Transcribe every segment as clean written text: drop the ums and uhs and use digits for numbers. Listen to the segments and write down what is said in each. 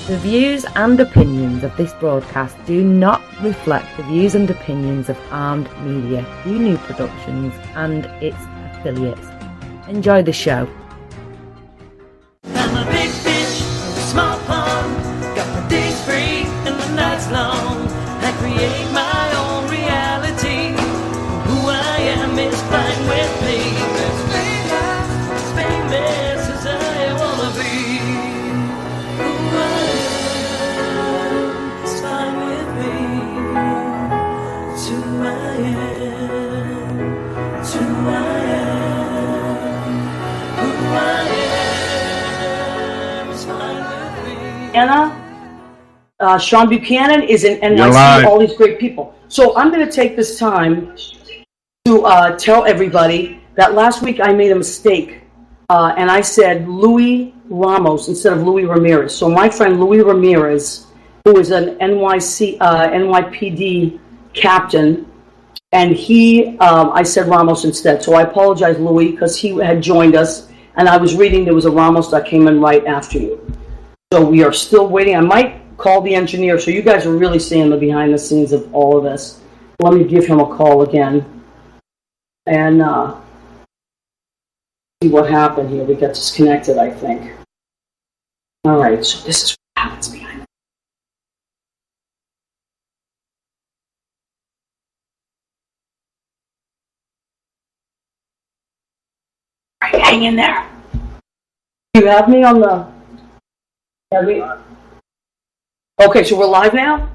The views and opinions of this broadcast do not reflect the views and opinions of Armed Media, New Productions and its affiliates. Enjoy the show. I'm a big fish in a small pond. Got my days free and the nights long. I create my own reality. Who I am is fine with me. As famous as I wanna be. Who I am is fine with me. It's who I am. It's who I am. Who I am is fine with me. Anna, Sean Buchanan is in NYC, all these great people. So I'm going to take this time to tell everybody that last week I made a mistake, and I said Louis Ramos instead of Louis Ramirez. So my friend Louis Ramirez, who is an NYPD captain, and I said Ramos instead. So I apologize, Louis, because he had joined us, and I was reading there was a Ramos that came in right after you. So we are still waiting. I might call the engineer, so you guys are really seeing the behind the scenes of all of this. Let me give him a call again and see what happened here. We got disconnected, I think. All right, so this is what happens behind the scenes. All right, hang in there. You have me on the... Okay, so we're live now?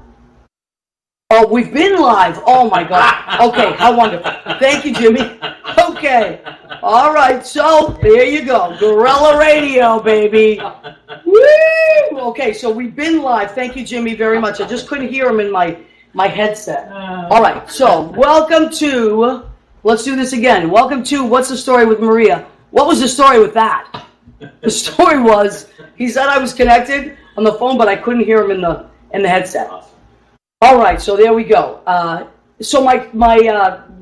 Oh, we've been live. Oh, my God. Okay, how wonderful. Thank you, Jimmy. Okay. All right, so there you go. Guerrilla radio, baby. Woo! Okay, so we've been live. Thank you, Jimmy, very much. I just couldn't hear him in my headset. All right, so welcome to, let's do this again. Welcome to What's the Story with Maria? What was the story with that? The story was, he said I was connected on the phone, but I couldn't hear him in the headset. All right, so there we go. So my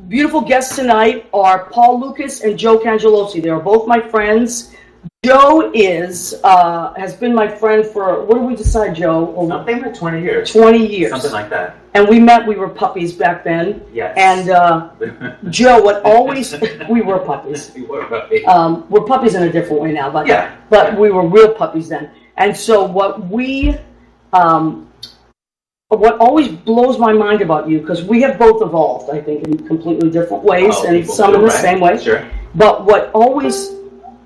beautiful guests tonight are Paul Lucas and Joe Cangelosi. They are both my friends. Joe has been my friend for, what did we decide, Joe? Something like 20 years. 20 years. Something like that. And we were puppies back then. Yes. And Joe, we were puppies. We were puppies. We're puppies in a different way now, but yeah. But we were real puppies then. And so what always blows my mind about you, because we have both evolved, I think, in completely different ways, and some in the same way. Sure. But what always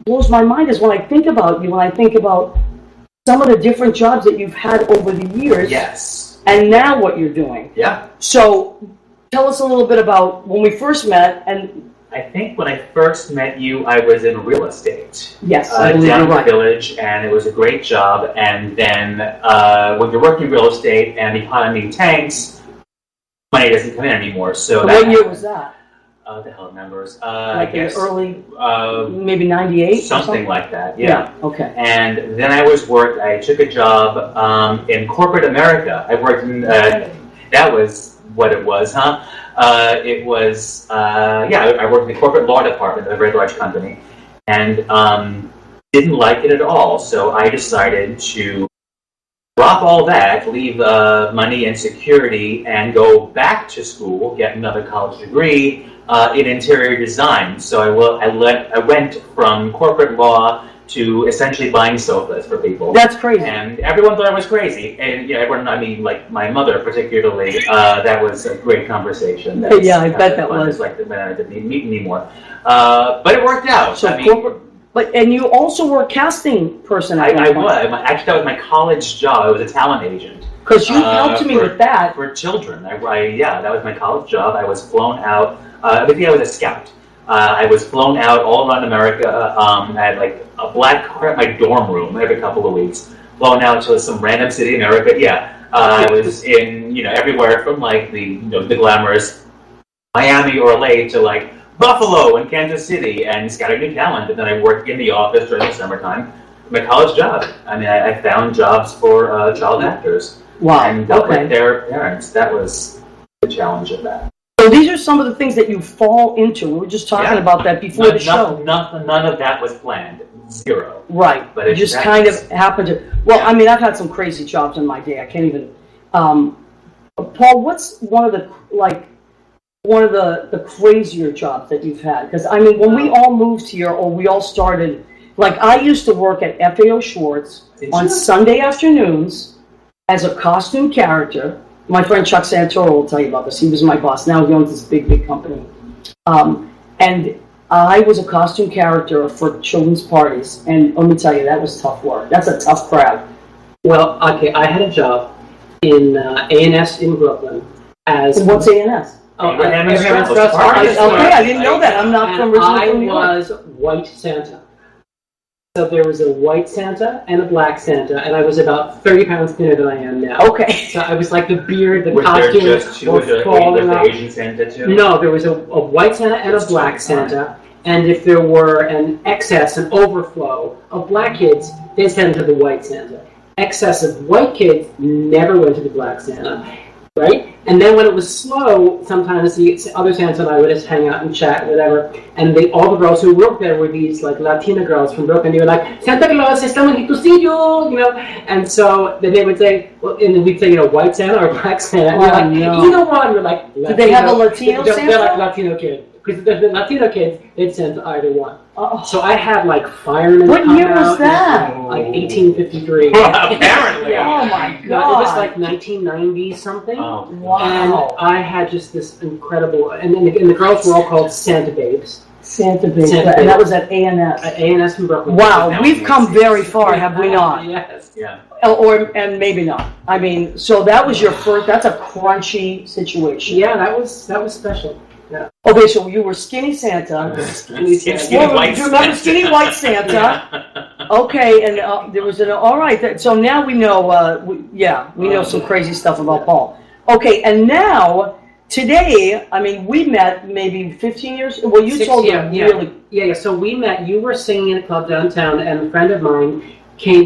blows my mind is when I think about you, when I think about some of the different jobs that you've had over the years. Yes. And now what you're doing. Yeah. So tell us a little bit about when we first met. And I think when I first met you, I was in real estate. Yes, down in the village, and it was a great job. And then when you're working real estate and the economy tanks, money doesn't come in anymore. So what year was that? The hell remembers. Like I guess early, maybe 98? Something like that, yeah. Okay. And then I took a job in corporate America. I worked in, that was what it was, huh? I worked in the corporate law department of a very large company, and didn't like it at all. So I decided to drop all that, leave money and security, and go back to school, get another college degree in interior design. So I went from corporate law to essentially buying sofas for people. That's crazy. And everyone thought I was crazy. And everyone, I mean, like my mother particularly, that was a great conversation. Yeah, I bet that was. It's like the man didn't meet anymore. But it worked out. So and you also were a casting person at I was. Actually, that was my college job. I was a talent agent. Because you helped me with that. For children. That was my college job. I was flown out. I was a scout. I was flown out all around America. I had like a black car at my dorm room every couple of weeks. Flown out to some random city in America. I was in everywhere from like the glamorous Miami or LA to like Buffalo and Kansas City and scouting new talent. And then I worked in the office during the summertime. My college job. I mean, I found jobs for child actors. Wow. And dealt with their parents. That was the challenge of that. So these are some of the things that you fall into. We were just talking about that before the show. None of that was planned. zero. Right. But it just happens. kind of happened to. Well, I mean, I've had some crazy jobs in my day. I can't even. Paul, what's one of the crazier jobs that you've had? Because I mean, when we all moved here, or we all started, like I used to work at FAO Schwartz on Sunday afternoons as a costume character. My friend Chuck Santoro will tell you about this. He was my boss. Now he owns this big company. And I was a costume character for children's parties. And let me tell you, that was tough work. That's a tough crowd. Well, okay, I had a job in A&S in Brooklyn as... What's A&S? Abraham's Abraham's Trust. Okay, I didn't know that. I'm not from originally from New York. I was White Santa. So there was a white Santa and a black Santa, and I was about 30 pounds thinner than I am now. Okay. So I was like the beard, the Was costume there just two were of the falling off. Asian Santa too? No, there was a white Santa and a black Santa, and if there were an excess, an overflow of black kids, they sent to the white Santa. Excess of white kids never went to the black Santa, right? And then when it was slow, sometimes the other Santa and I would just hang out and chat, whatever. And all the girls who worked there were these like Latina girls from Brooklyn. They were like, Santa Claus, estamos aquí to see you, And so then they would say, well, and then we'd say, white Santa or black Santa. And they're like, either one. We're like, Latino. Did they have a Latino Santa? They're like Latino kids. Because the Latino kids, they'd send to either one. Oh. So I had like firemen. What come year was out, that? Like 1853. Apparently. Oh my No, it God. was like 1990 something. Oh, Wow. And I had just this incredible, and then the girls were all called Santa Babes Santa Baby. Santa And Baby. that was at A&S. at A&S in Brooklyn. Wow, we've come very far, have we not? Yes. Yeah. And maybe not. I mean, so that was your first. That's a crunchy situation. Yeah, that was special. Yeah. Okay, so you were Skinny Santa. Skinny Well, white do you remember Santa. Skinny White Santa? Okay, and there was all right. So now we know. We know some crazy stuff about Paul. Okay, and now today, I mean, we met maybe 15 years. Well, you told me really. Yeah. So we met. You were singing in a club downtown, and a friend of mine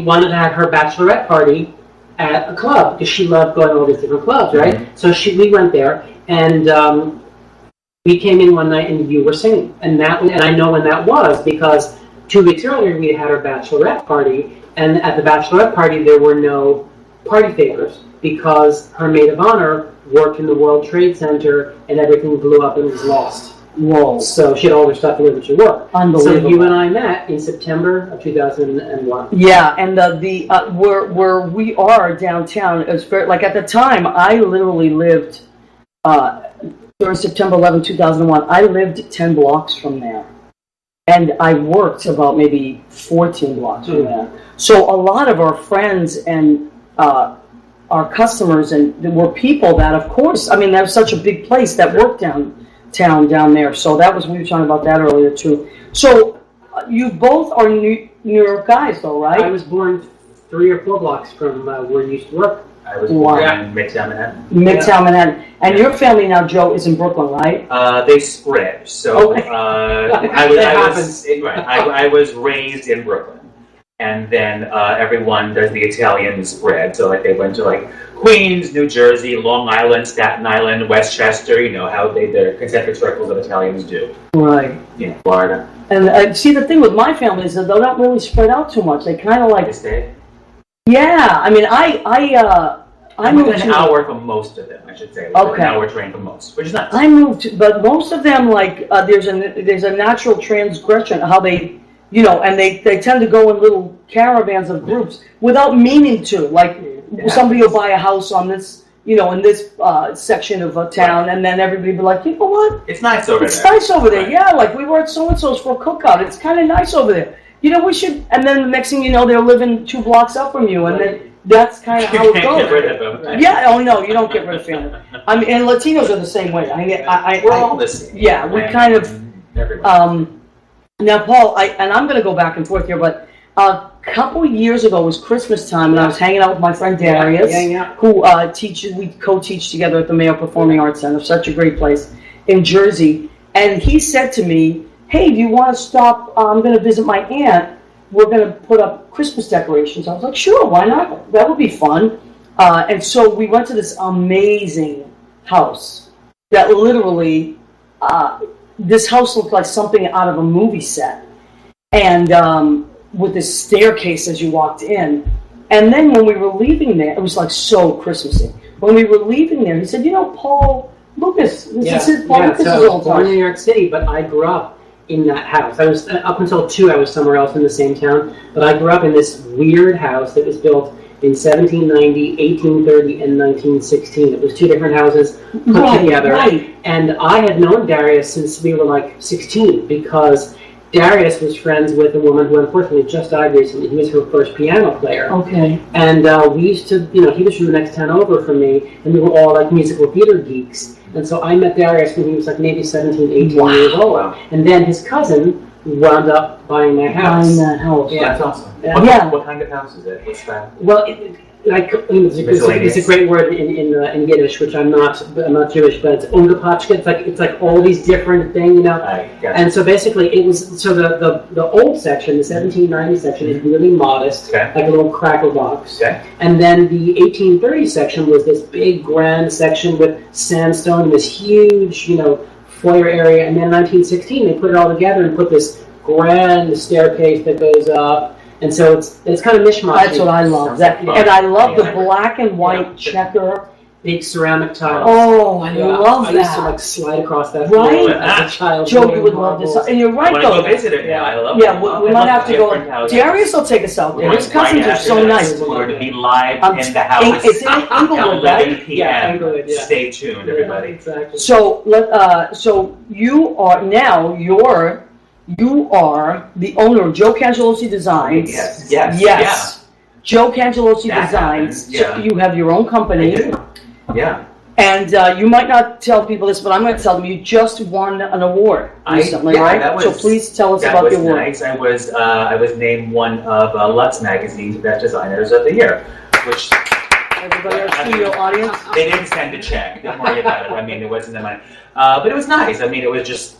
wanted to have her bachelorette party at a club because she loved going to all these different clubs, right? Mm-hmm. So we went there, and we came in one night, and you were singing, and I know when that was because 2 weeks earlier we had our bachelorette party, and at the bachelorette party there were no party favors because her maid of honor worked in the World Trade Center, and everything blew up and was lost. Whoa. So she had all her stuff delivered to work. Unbelievable. So you and I met in September of 2001. Yeah, and where we are downtown is very, like at the time I literally lived during September 11, 2001. I lived 10 blocks from there, and I worked about maybe 14 blocks from there. So a lot of our friends and our customers and there were people that, of course, I mean that was such a big place that worked downtown down there. So we were talking about that earlier too. So you both are New York guys, though, right? I was born 3 or 4 blocks from where you used to work. I was born in Midtown Manhattan. Midtown Manhattan. And your family now, Joe, is in Brooklyn, right? They spread. So Okay. I was raised in Brooklyn, and then there's the Italian spread. So like they went to like Queens, New Jersey, Long Island, Staten Island, Westchester. You know how their concentric circles of Italians do. Right. Florida. And see, the thing with my family is that they don't really spread out too much. They kind of like. They stay. Yeah, I mean, I moved an hour from most of them, I should say. Okay. An hour train from most, which is nice. I moved, but most of them like there's a natural transgression how they, and they tend to go in little caravans of groups without meaning to. Like somebody will buy a house on this, in this section of a town, and then everybody will be like, you know what? It's nice over there. It's nice over there. Right. Yeah, like we were at so and so's for a cookout. It's kind of nice over there. We should. And then the next thing you know, they're living 2 blocks up from you, and then that's kind of how it Get goes. rid of them. Yeah. Oh no, you don't get rid of family. I mean, and Latinos are the same way. We're all the same. Yeah, we kind of. Everyone. Now, Paul, I'm going to go back and forth here, but a couple years ago was Christmas time, and I was hanging out with my friend Darius, who teaches. We co-teach together at the Mayo Performing Arts Center, such a great place in Jersey. And he said to me, "Hey, do you want to stop? I'm going to visit my aunt. We're going to put up Christmas decorations." I was like, "Sure, why not? That would be fun." And so we went to this amazing house that literally. This house looked like something out of a movie set. And with this staircase as you walked in. And then when we were leaving there, it was like so Christmassy. When we were leaving there, he said, Paul Lucas, this is Paul Lucas's so I was old born in house. New York City, but I grew up in that house. I was up until 2. I was somewhere else in the same town, but I grew up in this weird house that was built in 1790, 1830, and 1916. It was 2 different houses put together. Right. And I had known Darius since we were like 16 because Darius was friends with a woman who unfortunately just died recently. He was her first piano player. Okay. And we used to, he was from the next town over from me, and we were all like musical theater geeks. And so I met Darius when he was like maybe 17, 18 years old. Wow. And then his cousin wound up buying my house. Buying that house. Yeah. That's awesome. Yeah. What kind of house is it? What's that? Well, it's a great word in Yiddish, which I'm not Jewish, but it's ungepatchke. It's like all these different things, And so basically, it was the old section, the 1790 section, is really modest, like a little cracker box. Okay. And then the 1830 section was this big grand section with sandstone, this huge, foyer area. And then in 1916, they put it all together and put this grand staircase that goes up. And so it's kind of mishmash. That's what I love. And I love the black and white checker. Big ceramic tiles. Oh, I love I that. used to like slide across that Right? floor as a child. Joe, you would love this. And you're right, When I though. go visit it now, I love Yeah, it. we might have to go. Darius will take us out there. His cousins are so nice. We're to be live in the It's house in Inglewood, at 11 right? p.m. Yeah, Inglewood, yeah. Stay tuned, everybody. Exactly. So you are the owner of Joe Cangelosi Designs. Yes. Joe Cangelosi That Designs. happens, yeah. So you have your own company. I do. Yeah. And you might not tell people this, but I'm going to tell them you just won an award recently, right? That was, so please tell us that about was the award. Nice. I was named one of Lutz Magazine's Best Designers of the Year, which Everybody, our studio audience. they didn't send a check. Don't worry about it. I mean, it wasn't the money, but it was nice. I mean, it was just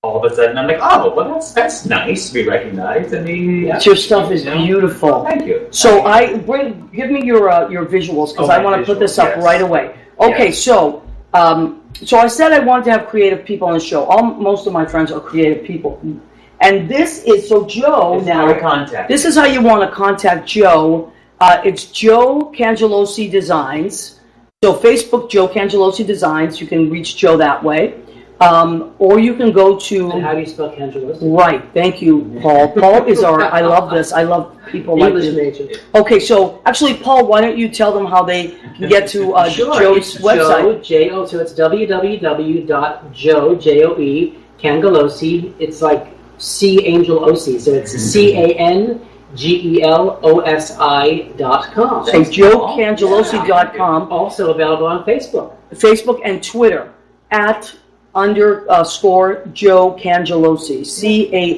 all of a sudden I'm like, oh, well, that's nice to be recognized. I mean, Your stuff is beautiful. Thank you. So give me your visuals because I want to put this up right away. Okay, Yes. so I said I wanted to have creative people on the show. Most of my friends are creative people, and this is Joe. It's now how to contact. this is how you want to contact Joe. It's Joe Cangelosi Designs. So Facebook Joe Cangelosi Designs. You can reach Joe that way. Or you can go to... And how do you spell Cangelosi? Right, thank you, Paul. Paul is I love this. I love people like English this. major. Okay, so actually, Paul, why don't you tell them how they can get to Sure, Joe's it's website? Joe, so it's www.joe, J-O-E, Cangelosi. It's like C Angel O-C, so it's CANGELOSI.com. So joecangelosi.com. Also available on Facebook. Facebook and Twitter at _ Joe Cangelosi,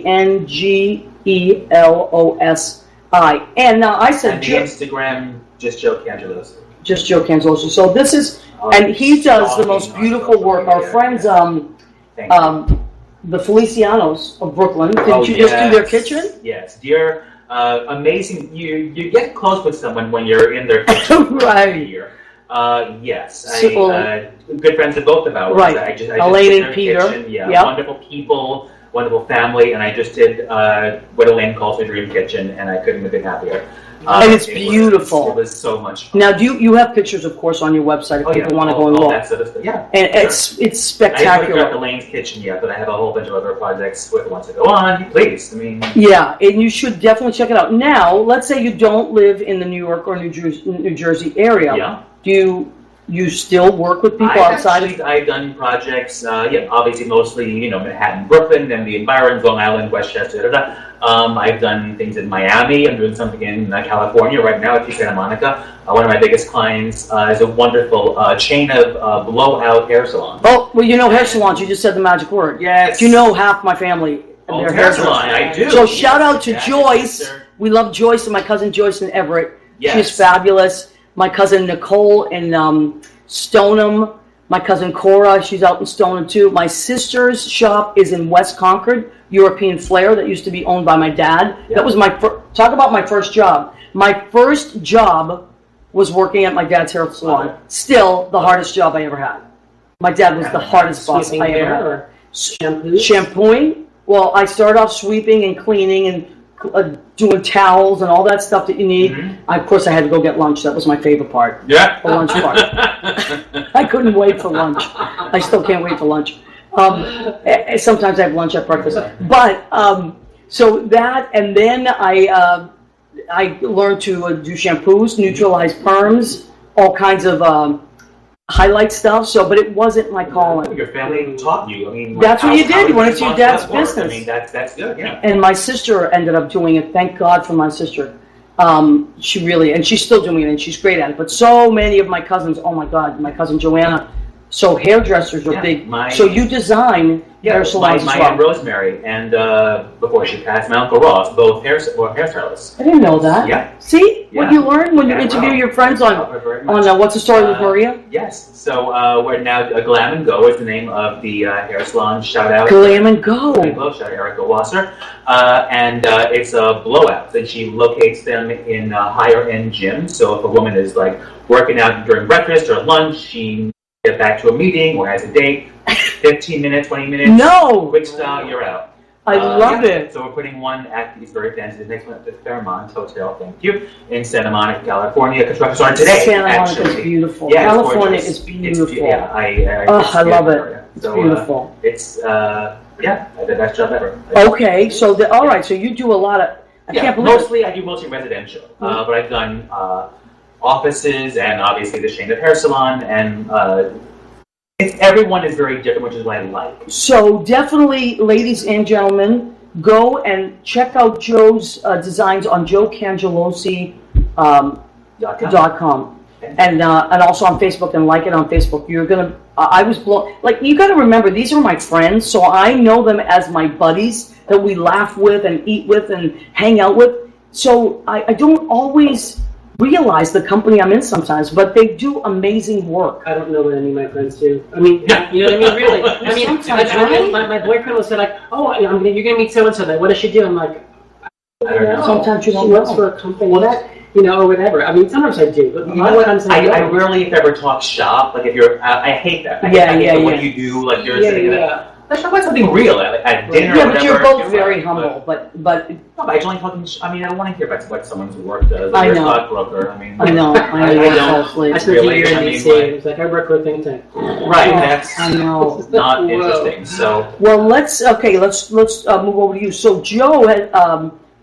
CANGELOSI. And now I said And the Instagram, just Joe Cangelosi. just Joe Cangelosi. So this is, and he does the most beautiful work. Our friends, Thank you. the Felicianos of Brooklyn. Didn't you just do their kitchen? Yes, dear, amazing. You get close with someone when you're in their kitchen. Right. Here. Yes, So- good friends of both of ours. Right. I just Elaine did and their Peter. kitchen. Yeah, Yep. wonderful people, wonderful family, and I just did what Elaine calls her dream kitchen, and I couldn't have been happier. And it's beautiful. It was so much fun. Now, you have pictures, of course, on your website if people want to go and all look. that sort of stuff. Yeah, And sure. it's I haven't spectacular. got Elaine's kitchen yet, but I have a whole bunch of other projects with ones that go on. Please, I mean, Yeah, and you should definitely check it out. Now, let's say you don't live in the New York or New Jersey area. yeah. Do you still work with people outside of... I've done projects, obviously mostly, Manhattan, Brooklyn, and the environs, Long Island, Westchester, I've done things in Miami. I'm doing something in California right now at Santa Monica. One of my biggest clients is a wonderful chain of blowout hair salons. Oh, well, hair salons. You just said the magic word. Yes. You know half my family. Oh, their hair salon, I do. So shout out to Yes, Joyce. sir. We love Joyce and my cousin Joyce in Everett. Yes. She's fabulous. My cousin Nicole in Stoneham. My cousin Cora, she's out in Stoneham too. My sister's shop is in West Concord, European Flair, that used to be owned by my dad. Yeah. That was talk about my first job. My first job was working at my dad's hair salon. Okay. Still the hardest job I ever had. My dad was the hardest boss Sweeping I ever hair had. or shampoo? Shampooing? Well, I started off sweeping and cleaning and doing towels and all that stuff that you need. Of course, I had to go get lunch. That was my favorite part. Yeah. The lunch part. I couldn't wait for lunch. I still can't wait for lunch. Sometimes I have lunch at breakfast. But, so that, and then I learned to do shampoos, neutralize perms, all kinds of highlight stuff. So, but it wasn't my calling. Your family taught you. I mean, That's what you did. You went into your dad's business. I mean, that's good. Yeah. And my sister ended up doing it. Thank God for my sister. She really, and she's still doing it, and she's great at it. But so many of my cousins, oh my God, my cousin Joanna. So hairdressers are big. So you design hair salons as my well. Aunt Rosemary and before she passed, my Uncle Ross, both hairstylists. I didn't know that. Yeah. See what Yeah. you learn when you interview your friends on What's the Story with Maria? Yes. So we're now Glam and Go is the name of the hair salon. Shout out. Glam and Go. Shout out Erica Wasser. And it's a blowout. And she locates them in higher end gyms. So if a woman is like working out during breakfast or lunch, she get back to a meeting or has a date, 15 minutes, 20 minutes. No! Quick style, you're out. I love it. So we're putting one at the very fancy, the next one at the Fairmont Hotel, thank you, in Santa Monica, California. Construction started today, Santa Monica actually. is beautiful. Yeah, California it's is beautiful. I love it. It's so, beautiful. It's, I did the best job ever. Okay, so all right, so you do a lot of, I can't believe I do mostly residential, but I've done offices and obviously the Shane Hair Salon, and everyone is very different, which is what I like. So definitely, ladies and gentlemen, go and check out Joe's designs on joecangelosi.com. And also on Facebook, and like it on Facebook. You're gonna. I was blown. Like, you got to remember, these are my friends, so I know them as my buddies that we laugh with and eat with and hang out with. So I don't always realize the company I'm in sometimes, but they do amazing work. I don't know what any of my friends do. I mean, you know what I mean? Really? I mean, my boyfriend will say like, "Oh, you're gonna meet so and so. What does she do?" I'm like, I don't know. Sometimes you don't She works know. for a company that, or whatever. I mean, sometimes I do, but a lot of times I don't. I rarely, if ever, talk shop. Like if you're, I hate that. I hate what you do. Like you're sitting there. Let's talk about something real at dinner. Yeah, or but you're whatever. both very humble. But no, but I don't like talking. I mean, I don't want to hear about what someone's work does. I You're know. a stockbroker. I mean, I know. I don't. I spent a year in DC. It was like I work for a think tank. Right. That's I know. not interesting. So well, let's move over to you. So Joe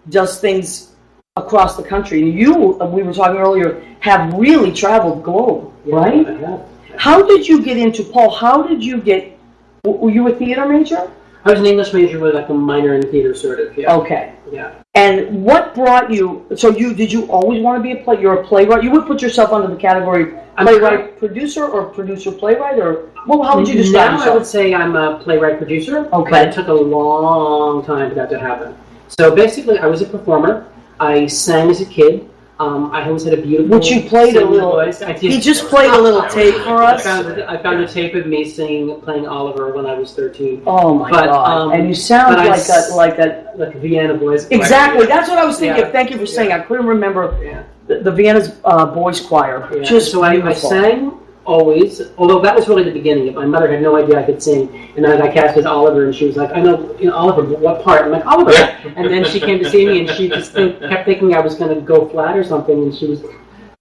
does things across the country, and you, we were talking earlier, have really traveled the globe, right? I have. How did you get into Paul? How did you get? Were you a theater major? I was an English major with like a minor in theater, sort of. Yeah. Okay. Yeah. And what brought you? So did you always want to be a play? You're a playwright. You would put yourself under the category playwright producer or producer playwright, or well, how would you describe yourself? Now I would say I'm a playwright producer. Okay. But it took a long time for that to happen. So basically, I was a performer. I sang as a kid. I always had a beautiful. Which you played a little. Voice. I did. He just played a little tape for us. I found a tape of me playing Oliver when I was 13. Oh my God! And you sound like a Vienna voice. Exactly. That's what I was thinking. Yeah. Thank you for saying. I couldn't remember Yeah. the Vienna's boys choir. Yeah. Just so I beautiful. sang always, although that was really the beginning. My mother had no idea I could sing, and I got cast as Oliver, and she was like, "I know, Oliver, what part?" I'm like, "Oliver," and then she came to see me, and she just kept thinking I was going to go flat or something, and she was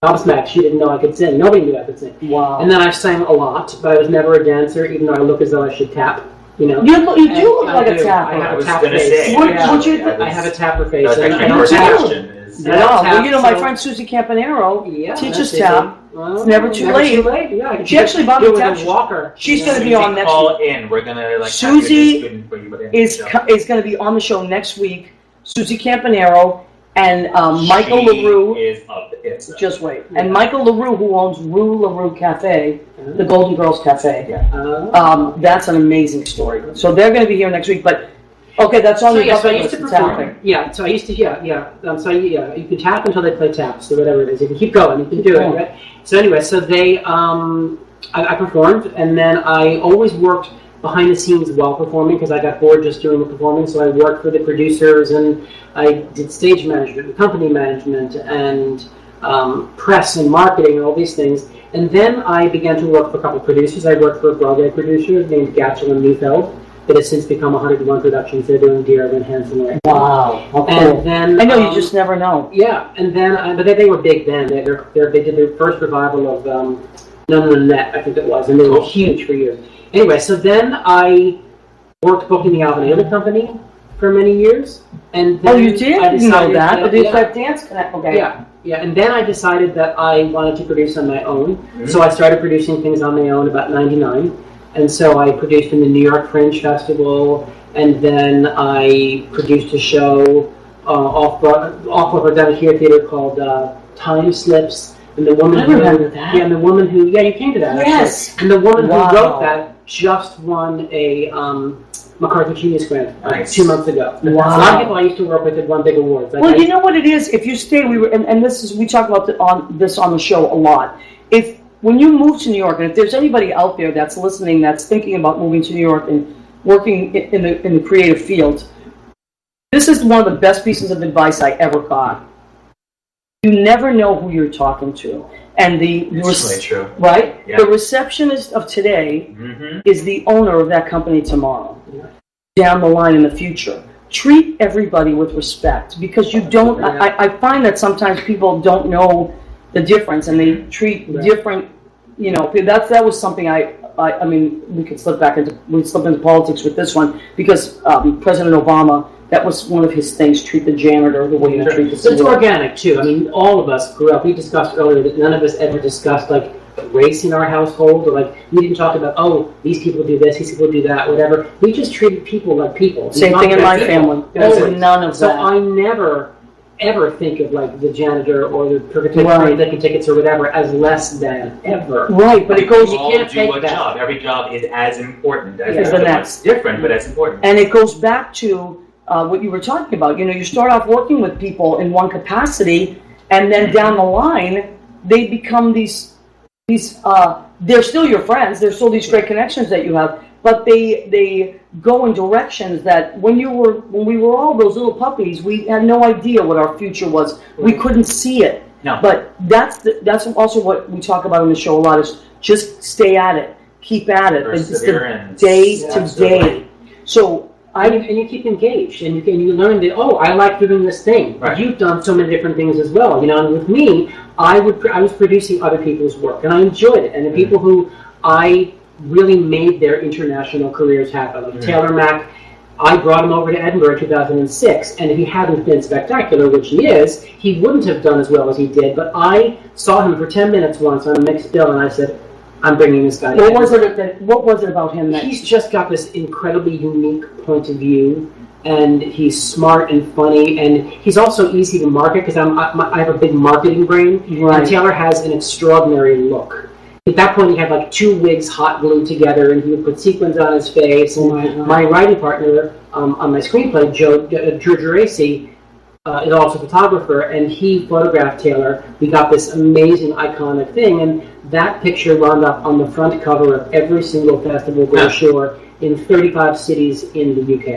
gobsmacked. She didn't know I could sing. Nobody knew I could sing. Wow. And then I sang a lot, but I was never a dancer, even though I look as though I should tap. You do look like a tapper. I have I a was tap gonna face. say. I have a tapper face. That's and actually I my don't first tap. question. Wow. Well, my so- friend Susie Campanero teaches that's it. tap. Well, It's never too late. Yeah, She actually bought me me tap. a walker. She's going to be on next Call week. in. We're gonna Susie have you for you, is going to be on the show next week. Susie Campanero and Michael LaRue. Is up. It's Just wait. And Michael LaRue, who owns Rue LaRue Cafe, the Golden Girls Cafe. Yeah. That's an amazing story. So they're going to be here next week. But okay, that's on So the yes, I bucket used to list, perform. tapping. Yeah, so I used to, you can tap until they play taps, or whatever it is. You can keep going, you can do it, right? So anyway, so they, I performed, and then I always worked behind the scenes while performing, because I got bored just doing the performing, so I worked for the producers, and I did stage management, company management, and press and marketing, and all these things. And then I began to work for a couple of producers. I worked for a Broadway producer named Gatchel and Neufeld, that has since become 101 Productions. They're doing Dear Evan Hansen right now. Wow. How cool. And then I know, you just never know. Yeah, and then but they were big then. They did their first revival of None on the Net, I think it was, and they were huge for years. Anyway, so then I worked booking the Alvin Ailey Company for many years, and then You did? I You know that, but yeah, that dance connect. Okay. yeah, and then I decided that I wanted to produce on my own, so I started producing things on my own about '99, and so I produced in the New York Fringe Festival, and then I produced a show off of a down here theater called Time Slips. And the woman I remember that. Yeah, and the woman who you came to that. Yes. Actually. And the woman Wow. who wrote that just won a MacArthur Genius Grant Nice. 2 months ago. Wow. A lot of people I used to work with had won big awards. Like Well, you know what it is. If you stay, and this is, we talk about this on the show a lot. When you move to New York, and if there's anybody out there that's listening that's thinking about moving to New York and working in the creative field, this is one of the best pieces of advice I ever got. You never know who you're talking to, and It's really true. right? Yeah. The receptionist of today is the owner of that company tomorrow. Down the line in the future, treat everybody with respect, because you don't. I find that sometimes people don't know the difference, and they treat different. You know, that was something I mean, we could slip into politics with this one, because President Obama, that was one of his things: treat the janitor the way you treat the So it's civil. organic too. I mean, all of us grew up. We discussed earlier that none of us ever discussed like race in our household, or like we didn't talk about, oh, these people do this, these people do that, whatever. We just treated people like people. Same thing in my family. There's Always. none of So that. I never ever think of like the janitor or the person Right. taking tickets or whatever as less than ever. Right, but it goes. You all can't do take a that. job. Every job is as important as As the the other next. one. Different, but as important. And it goes back to what you were talking about. You know, you start off working with people in one capacity, and then down the line, they become these. They're still your friends. They're still these great connections that you have, but they go in directions that when we were all those little puppies, we had no idea what our future was. We couldn't see it. No. But that's also what we talk about in the show a lot, is just stay at it, keep at it. It's the Perseverance. day to Absolutely. day. So And you keep engaged, and you learn that, oh, I like doing this thing. Right. You've done so many different things as well. You know, and with me, I was producing other people's work, and I enjoyed it. And the people who I really made their international careers happen, like Taylor Mack, I brought him over to Edinburgh in 2006, and if he hadn't been spectacular, which he is, he wouldn't have done as well as he did. But I saw him for 10 minutes once on a mixed bill, and I said, I'm bringing this guy. what was it about him that He's just got this incredibly unique point of view, and he's smart and funny, and he's also easy to market, because I have a big marketing brain, Right. and Taylor has an extraordinary look. At that point, he had like 2 wigs hot glued together, and he would put sequins on his face. And my writing partner on my screenplay, Drew Geraci, is also a photographer, and he photographed Taylor. We got this amazing, iconic thing, and that picture wound up on the front cover of every single festival brochure in 35 cities in the UK.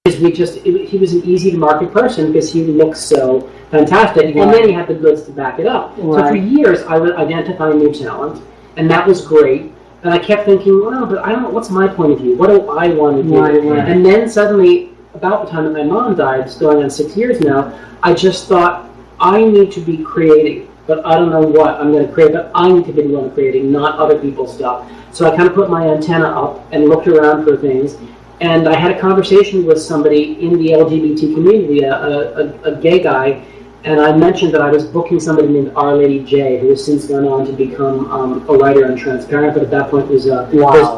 Because he was an easy to market person, because he looked so fantastic, and then he had the goods to back it up. So for years, I would identify new talent, and that was great. And I kept thinking, well, but I don't know, what's my point of view? What do I want to do? And then suddenly, about the time that my mom died, it's going on 6 years now, I just thought, I need to be creating, but I don't know what I'm going to create, but I need to be the one creating, not other people's stuff. So I kind of put my antenna up and looked around for things, and I had a conversation with somebody in the LGBT community, a gay guy, and I mentioned that I was booking somebody named Our Lady J, who has since gone on to become a writer on Transparent, but at that point was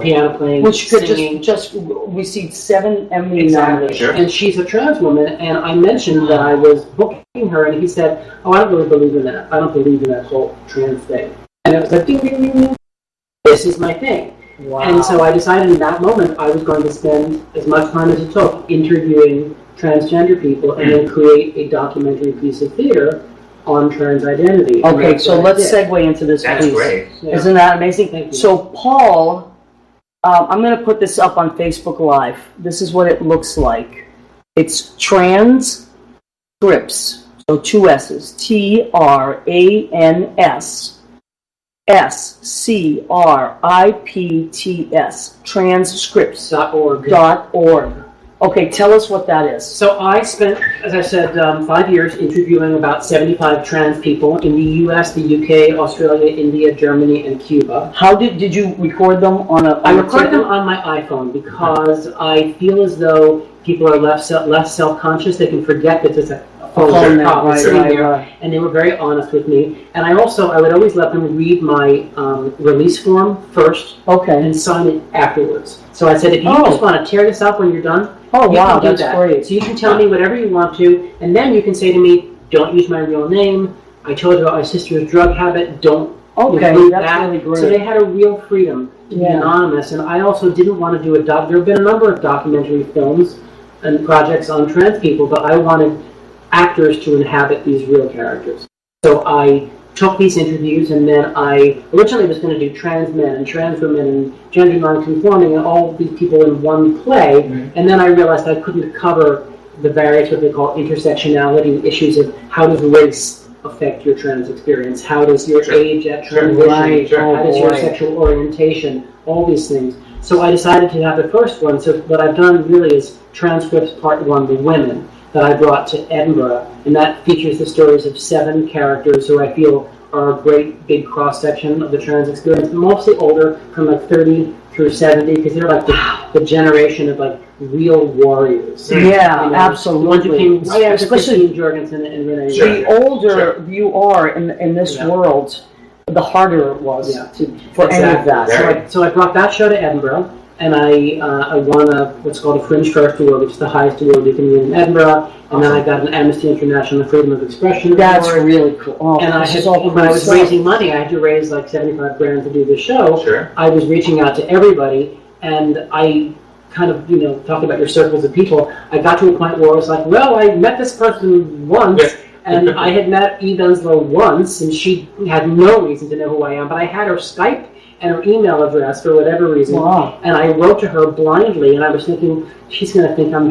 piano playing, which could singing. just received 7 Emmy Exactly. nominations. Sure. And she's a trans woman, and I mentioned that I was booking her, and he said, oh, I don't really believe in that. I don't believe in that whole trans thing. And it was like, ding, ding, ding, ding. This is my thing. Wow. And so I decided in that moment I was going to spend as much time as it took interviewing transgender people and then create a documentary piece of theater on trans identity. Okay, so let's segue into this That's piece. great. Yeah. Isn't that amazing? Thank you. So Paul, I'm going to put this up on Facebook Live. This is what it looks like. It's Trans Scripts, so 2 S's, TRANS SCRIPTS, transcripts.org. Okay, tell us what that is. So I spent, as I said, 5 years interviewing about 75 trans people in the U.S., the U.K., Australia, India, Germany, and Cuba. How did you record them on a? I recorded them on my iPhone because I feel as though people are less self-conscious. They can forget that there's a phone sitting there, and they were very honest with me. And I would always let them read my release form first, and sign it afterwards. So I said, if you just want to tear this up when you're done, you can do that. Great. So you can tell me whatever you want to, and then you can say to me, don't use my real name. I told you about my sister's drug habit. Don't include that. Really great. So they had a real freedom to be anonymous, and I also didn't want to do there have been a number of documentary films and projects on trans people, but I wanted actors to inhabit these real characters. So I took these interviews, and then I originally was going to do trans men and trans women and gender non-conforming and all these people in one play, and then I realized I couldn't cover the various what they call intersectionality issues of how does race affect your trans experience, how does your age at transition, how does your sexual orientation, all these things. So I decided to have the first one. So what I've done really is transcripts part 1, the women, that I brought to Edinburgh, and that features the stories of 7 characters who I feel are a great big cross-section of the trans experience, mostly older, from like 30 through 70, because they're like the generation of like real warriors. Absolutely. The ones who came right after Christine Jorgensen and Renee. The older you are in this world, the harder it was for any of that. So I brought that show to Edinburgh, and I won what's called a Fringe First Award, which is the highest award you can win in Edinburgh. And then I got an Amnesty International Freedom of Expression Award. That's really cool. And when I was raising money, I had to raise like $75,000 to do the show. I was reaching out to everybody, and I kind of, talking about your circles of people, I got to a point where I was like, well, I met this person once. And I had met Eve Enslow once, and she had no reason to know who I am, but I had her Skype and her email address for whatever reason. And I wrote to her blindly, and I was thinking, she's going to think I'm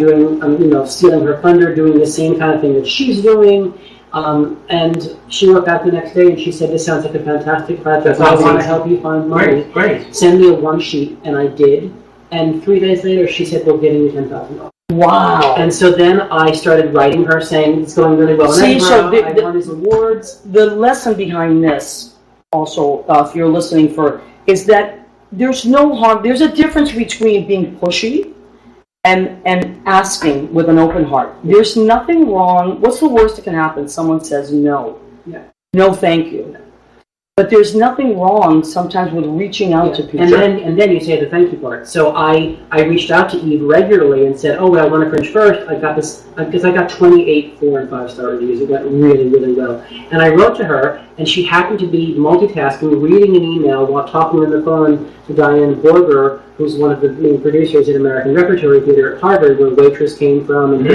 stealing her thunder, doing the same kind of thing that she's doing. And she wrote back the next day, and she said, this sounds like a fantastic project. I want to help you find money. Great. Send me a one sheet, and I did. And 3 days later, she said, we're giving you $10,000. Wow. And so then I started writing her saying, it's going really well in Edinburgh, I won these awards. The lesson behind this, also, if you're listening is that there's no harm. There's a difference between being pushy and asking with an open heart. There's nothing wrong. What's the worst that can happen? Someone says no. No, thank you. But there's nothing wrong sometimes with reaching out to people. And then you say the thank you part. So I reached out to Eve regularly and said, I won a Fringe First. I got this, because I got 28 4- and 5-star reviews. It went really, really well. And I wrote to her, and she happened to be multitasking, reading an email while talking on the phone to Diane Borger, who's one of the main producers at American Repertory Theater at Harvard, where Waitress came from. And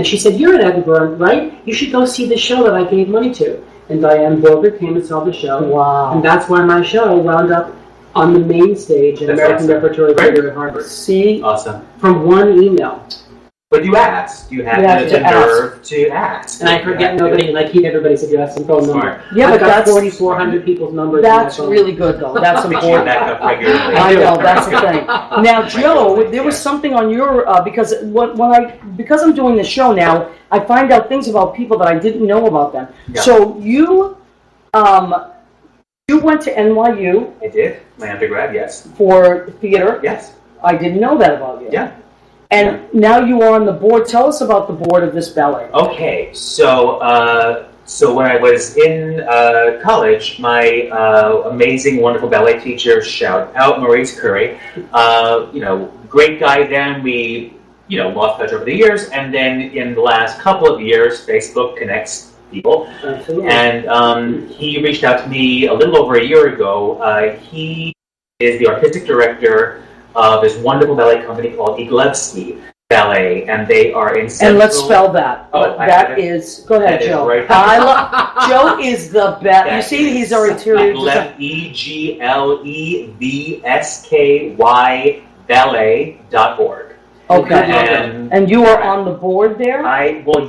she said, you're in Edinburgh, right? You should go see the show that I gave money to. And Diane Borger came and saw the show. Wow. And that's why my show wound up on the main stage at American Repertory Theater at Harvard. See? Awesome. From one email. But you asked. You had the nerve to ask. And I forget nobody, and I keep everybody's address and phone number. Yeah, I've but got 4,400 people's numbers. That's really good, though. That's important. I know, that's the thing. Now, Joe, there was something on your, because I'm doing the show now, I find out things about people that I didn't know about them. Yeah. So you went to NYU. I did. My undergrad, yes. For theater. Yes. I didn't know that about you. Yeah. And now you are on the board. Tell us about the board of this ballet. Okay, so when I was in college, my amazing, wonderful ballet teacher, shout out Maurice Curry, great guy then. We lost touch over the years, and then in the last couple of years, Facebook connects people. Absolutely. And he reached out to me a little over a year ago. He is the artistic director of this wonderful ballet company called Iglevsky Ballet, and they are in Central... And let's spell that. Oh, that is... Go ahead, Joe. Right. Joe is the best. You see, he's our interior designer. EGLEVSKY ballet.org. Okay. And you are on the board there?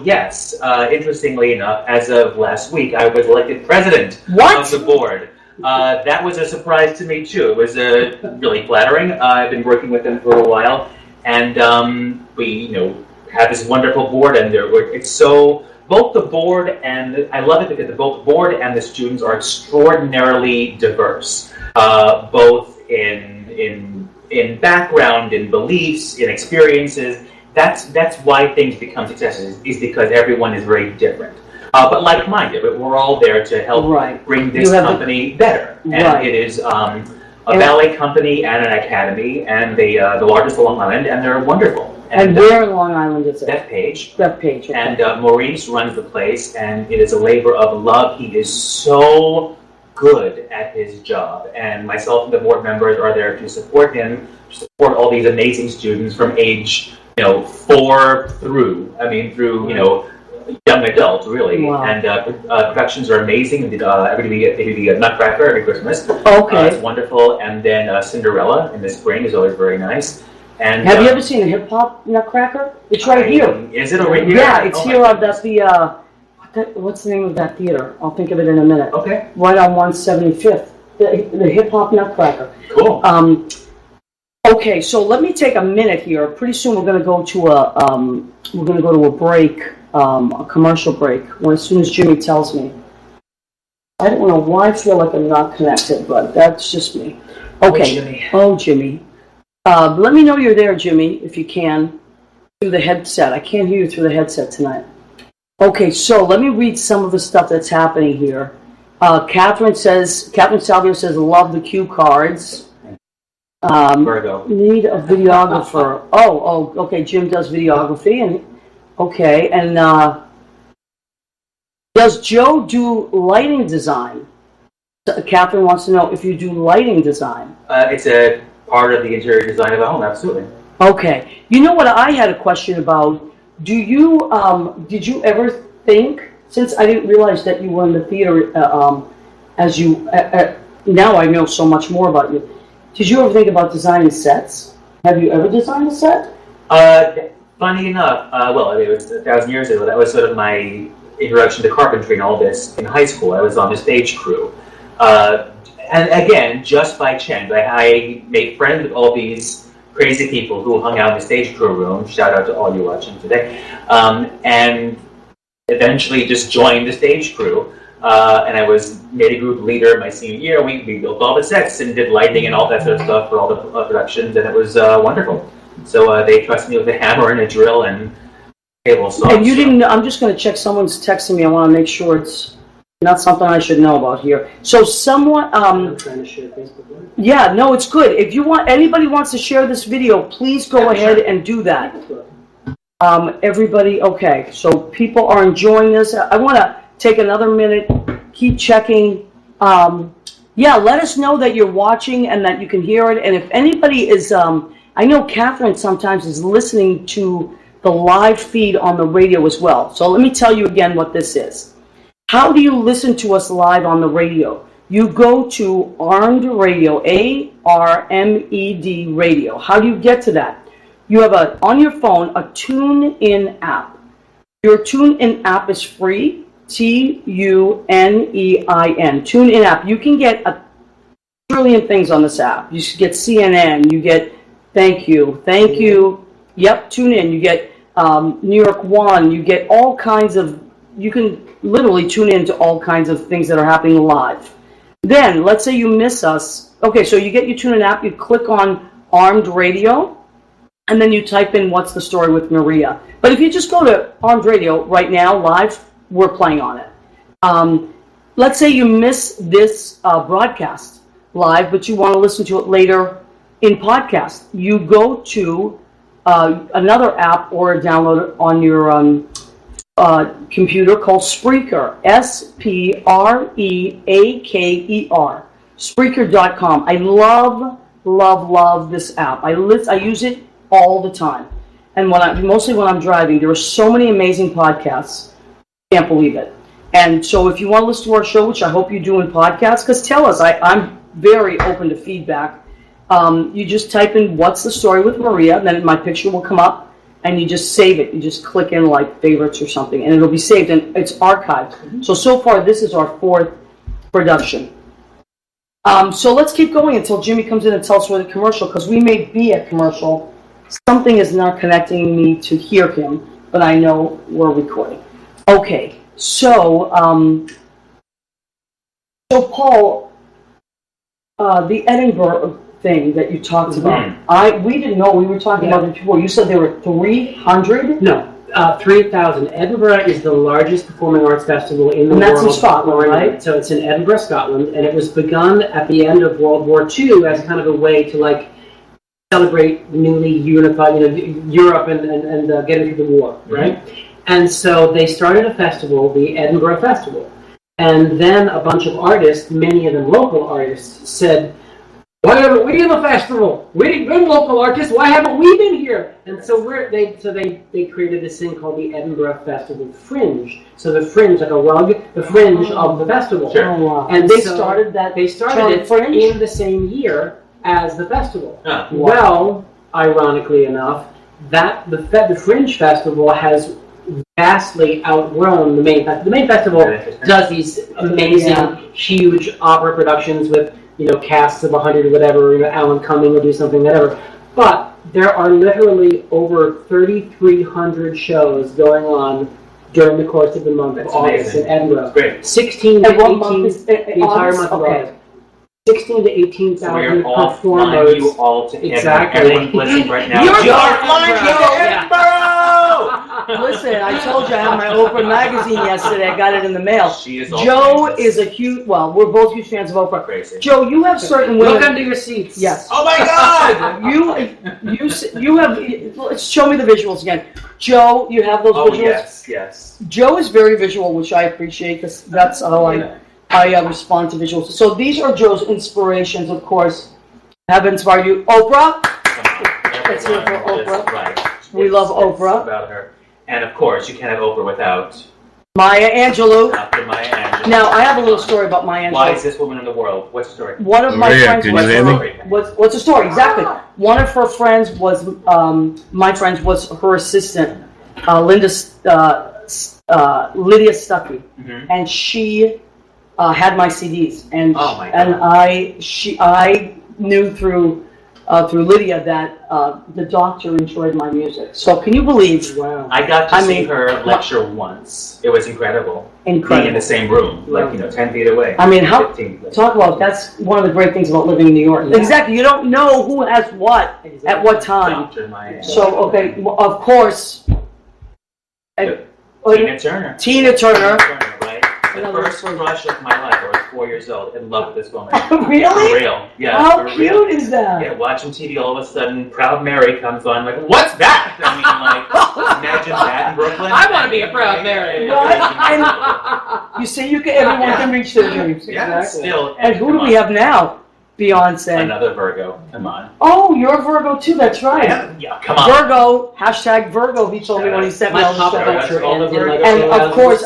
Yes. Interestingly enough, as of last week, I was elected president of the board. That was a surprise to me too. It was really flattering. I've been working with them for a while, and we, have this wonderful board, and it's so. Both the board and I love it because both the board and the students are extraordinarily diverse, both in background, in beliefs, in experiences. That's why things become successes, is because everyone is very different. But like-minded, but we're all there to help bring this company better. And it is a ballet company and an academy, and the largest on Long Island, and they're wonderful. And where in Long Island is it? Bethpage. Bethpage, okay. And Maurice runs the place, and it is a labor of love. He is so good at his job, and myself and the board members are there to support him, to support all these amazing students from age 4 through young adults, really. Wow. And productions are amazing. They do the Nutcracker every Christmas. Okay. It's wonderful. And then Cinderella in the spring is always very nice. And have you ever seen a hip hop Nutcracker? It's right here. Is it over here? Yeah, it's here. That's what's the name of that theater? I'll think of it in a minute. Okay. Right on 175th. The hip hop Nutcracker. Cool. Okay, so let me take a minute here. Pretty soon we're going to go to a break, a commercial break. As soon as Jimmy tells me. I don't know why I feel like I'm not connected, but that's just me. Okay. Oh, Jimmy. Let me know you're there, Jimmy, if you can, through the headset. I can't hear you through the headset tonight. Okay, so let me read some of the stuff that's happening here. Catherine Salvio says, love the cue cards. Virgo. Need a videographer. Okay, Jim does videography. And does Joe do lighting design? Catherine wants to know if you do lighting design. It's a part of the interior design of a home, absolutely. Okay. You know what I had a question about? Did you ever think, since I didn't realize that you were in the theater, now I know so much more about you. Did you ever think about designing sets? Have you ever designed a set? Funny enough, it was 1,000 years ago. That was sort of my introduction to carpentry and all this in high school. I was on the stage crew. And again, just by chance, I made friends with all these crazy people who hung out in the stage crew room. Shout out to all you watching today. And eventually just joined the stage crew. And I made a group leader my senior year. We built all the sets and did lighting and all that sort of stuff for all the productions, and it was wonderful. So they trusted me with a hammer and a drill and table saw. And you didn't. I'm just going to check. Someone's texting me. I want to make sure it's not something I should know about here. So someone. I'm trying to share Facebook. Yeah, no, it's good. If anybody wants to share this video, please go ahead and do that. Everybody, okay. So people are enjoying this. I want to take another minute. Keep checking. Let us know that you're watching and that you can hear it. And if anybody is, I know Catherine sometimes is listening to the live feed on the radio as well. So let me tell you again what this is. How do you listen to us live on the radio? You go to Armed Radio, ARMED Radio. How do you get to that? You have on your phone a TuneIn app. Your TuneIn app is free. TUNEIN. TuneIn app. You can get a trillion things on this app. You get CNN. You get thank you. Yep, tune in. You get New York One. You get all kinds of. You can literally tune in to all kinds of things that are happening live. Then, let's say you miss us. Okay, so you get your TuneIn app. You click on Armed Radio, and then you type in "What's the Story with Maria." But if you just go to Armed Radio right now, live, we're playing on it. Let's say you miss this broadcast live, but you want to listen to it later in podcast. You go to another app or download it on your computer called Spreaker, Spreaker, Spreaker.com. I love this app. I use it all the time, and mostly when I'm driving. There are so many amazing podcasts. Can't believe it. And so if you want to listen to our show, which I hope you do in podcasts, because tell us, I'm very open to feedback. You just type in "What's the Story with Maria," and then my picture will come up, and you just save it. You just click in like favorites or something, and it'll be saved, and it's archived. So far, this is our 4th production. So let's keep going until Jimmy comes in and tells us where the commercial, because we may be at commercial. Something is not connecting me to hear him, but I know we're recording. Okay, so Paul, the Edinburgh thing that you talked about, we didn't know, we were talking about it before. You said there were 300? No, 3,000. Edinburgh is the largest performing arts festival in the world. And that's in Scotland, right? So it's in Edinburgh, Scotland, and it was begun at the end of World War II as kind of a way to like celebrate newly unified, Europe and getting through the war, right? And so they started a festival, the Edinburgh Festival, and then a bunch of artists, many of them local artists, said, "Why haven't we in the festival? We've been local artists. Why haven't we been here?" And so they created this thing called the Edinburgh Festival Fringe. So the fringe, like a rug, the fringe of the festival. Sure. Oh, wow. And They so started that They started it Fringe? in the same year as the festival. Oh. Well, ironically enough, the Fringe Festival has vastly outgrown the main festival. The main festival does these amazing, huge opera productions with casts of 100 or whatever. Alan Cumming will do something, whatever. But there are literally over 3,300 shows going on during the course of the month of August in Edinburgh. That's great. 16 to And what 18, month is the entire month of okay. August. 16 to 18,000 So we are all flying performers. you all to Edinburgh. Exactly. Everyone listening right now. You're flying Edinburgh. to Yeah. Edinburgh! Listen, I told you I had my Oprah magazine yesterday. I got it in the mail. She is all Joe famous. is a huge, well, we're both huge fans of Oprah. Crazy. Joe, you have certain women. Look under your seats. Yes. Oh my God! You have, let's show me the visuals again. Joe, you have those Oh visuals? yes. Joe is very visual, which I appreciate, because that's how I respond to visuals. So these are Joe's inspirations, of course, have inspired you. Oprah, Let's hear for Everyone Oprah. is right. We love Oprah. It's about her. And of course, you can't have Oprah without Maya Angelou. Dr. Maya Angelou. Now, I have a little story about Maya Angelou. Why is this woman in the world? What's the story? One of my Maria, friends can was you hear me? what's the story? Exactly. One of her friends was my friend was her assistant, Lydia Stuckey, and she had my CDs, and Oh my and God. I knew through Lydia that the doctor enjoyed my music. So can you believe? Wow. I got to I see mean, her lecture once. It was incredible. Being in Incredible. the same room, like 10 feet away. I mean, how 15 feet. talk about that's one of the great things about living in New York. Yeah. Exactly. You don't know who has what at what time. Dr. Maya Angelou. So okay, of course. Tina Turner. Tina Turner. Right? The Another first story. crush of my life. I was 4 years old and loved this woman. Really? For real. Yeah. How for cute real. is that? Yeah, watching TV, all of a sudden, Proud Mary comes on. Like, what's that? I mean, like, imagine that in Brooklyn. I want to be a Proud Mary. Right? And you see, everyone can reach their dreams. Yeah, Exactly. still. And who do we have now? Beyonce. Another Virgo. Come on. Oh, you're a Virgo too. That's right. Yeah, come on. Virgo. Hashtag Virgo. He told me when he sent me My all the pop stuff. culture All the ends in like And Virgos. of course,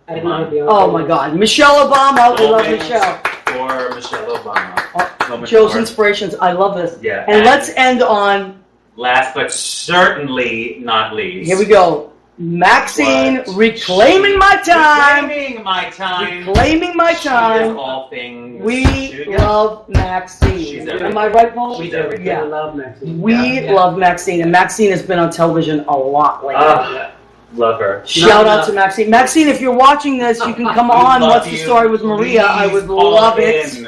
I didn't know Beyonce oh my was- God, Michelle Obama. We love Always Michelle. For Michelle Obama. So much Joe's more. inspirations. I love this. Yeah. And let's end on. Last but certainly not least. Here we go. Maxine, What? reclaiming my time. Reclaiming my time. Reclaiming my She is time. all things. We Yeah. love Maxine. She's Am everything. I right, Paul? She's everything. I Yeah. love Maxine. We Yeah. love Maxine, and Maxine has been on television a lot lately. Ah, love her. Shout Not out to Maxine. Maxine, if you're watching this, you can come on. Love What's the you. story with Maria? I would Please call love it. in.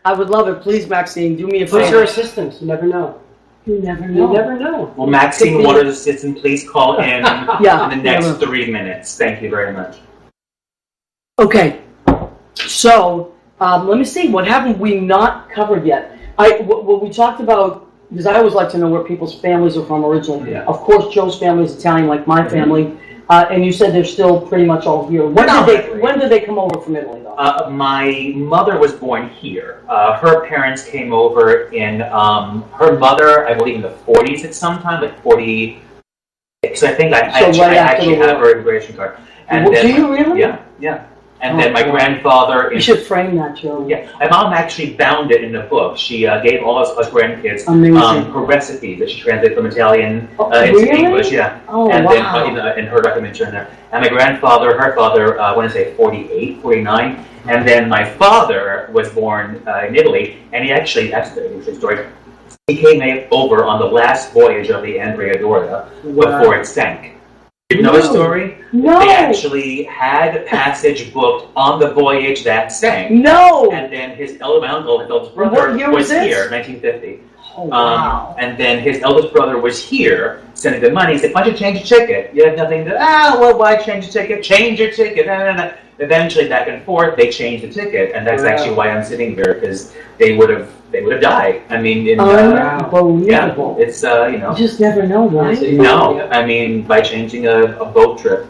I would love it. Please, Maxine, do me a Who's your favor. assistant? You never know. You never You know. never know. Well, Maxine Waters' assistant, please call in Yeah. in the next never. 3 minutes. Thank you very much. Okay. So, let me see. What haven't we not covered yet? What we talked about, because I always like to know where people's families are from originally. Yeah. Of course, Joe's family is Italian, like my family. And you said they're still pretty much all here. Predominantly. When did they come over from Italy, though? My mother was born here. Her parents came over in, her mother, I believe in the 40s at some time, like 46, I think. I So right after actually the have war. her immigration card. And Do then, you really? Yeah, yeah. And then my grandfather. You should frame that, Joe. Yeah, my mom actually bound it in a book. She gave all us grandkids her recipes that she translated from Italian into English. Yeah, and then in her documentary in there. And my grandfather, her father, I want to say 48, 49. And then my father was born in Italy, and he actually, that's the interesting story. He came over on the last voyage of the Andrea Doria before it sank. You know the story? No. They actually had passage booked on the voyage that sank. No. And then my uncle, his eldest brother, was here, 1950. Oh, wow. And then his eldest brother was here, sending the money. He said, "Why don't you change your ticket? You have nothing to, well, why change your ticket? Change your ticket." Eventually, back and forth, they changed the ticket, and that's actually why I'm sitting here, because they would have died. I mean, unbelievable. Yeah, it's you just never know, right? No, I mean, by changing a boat trip.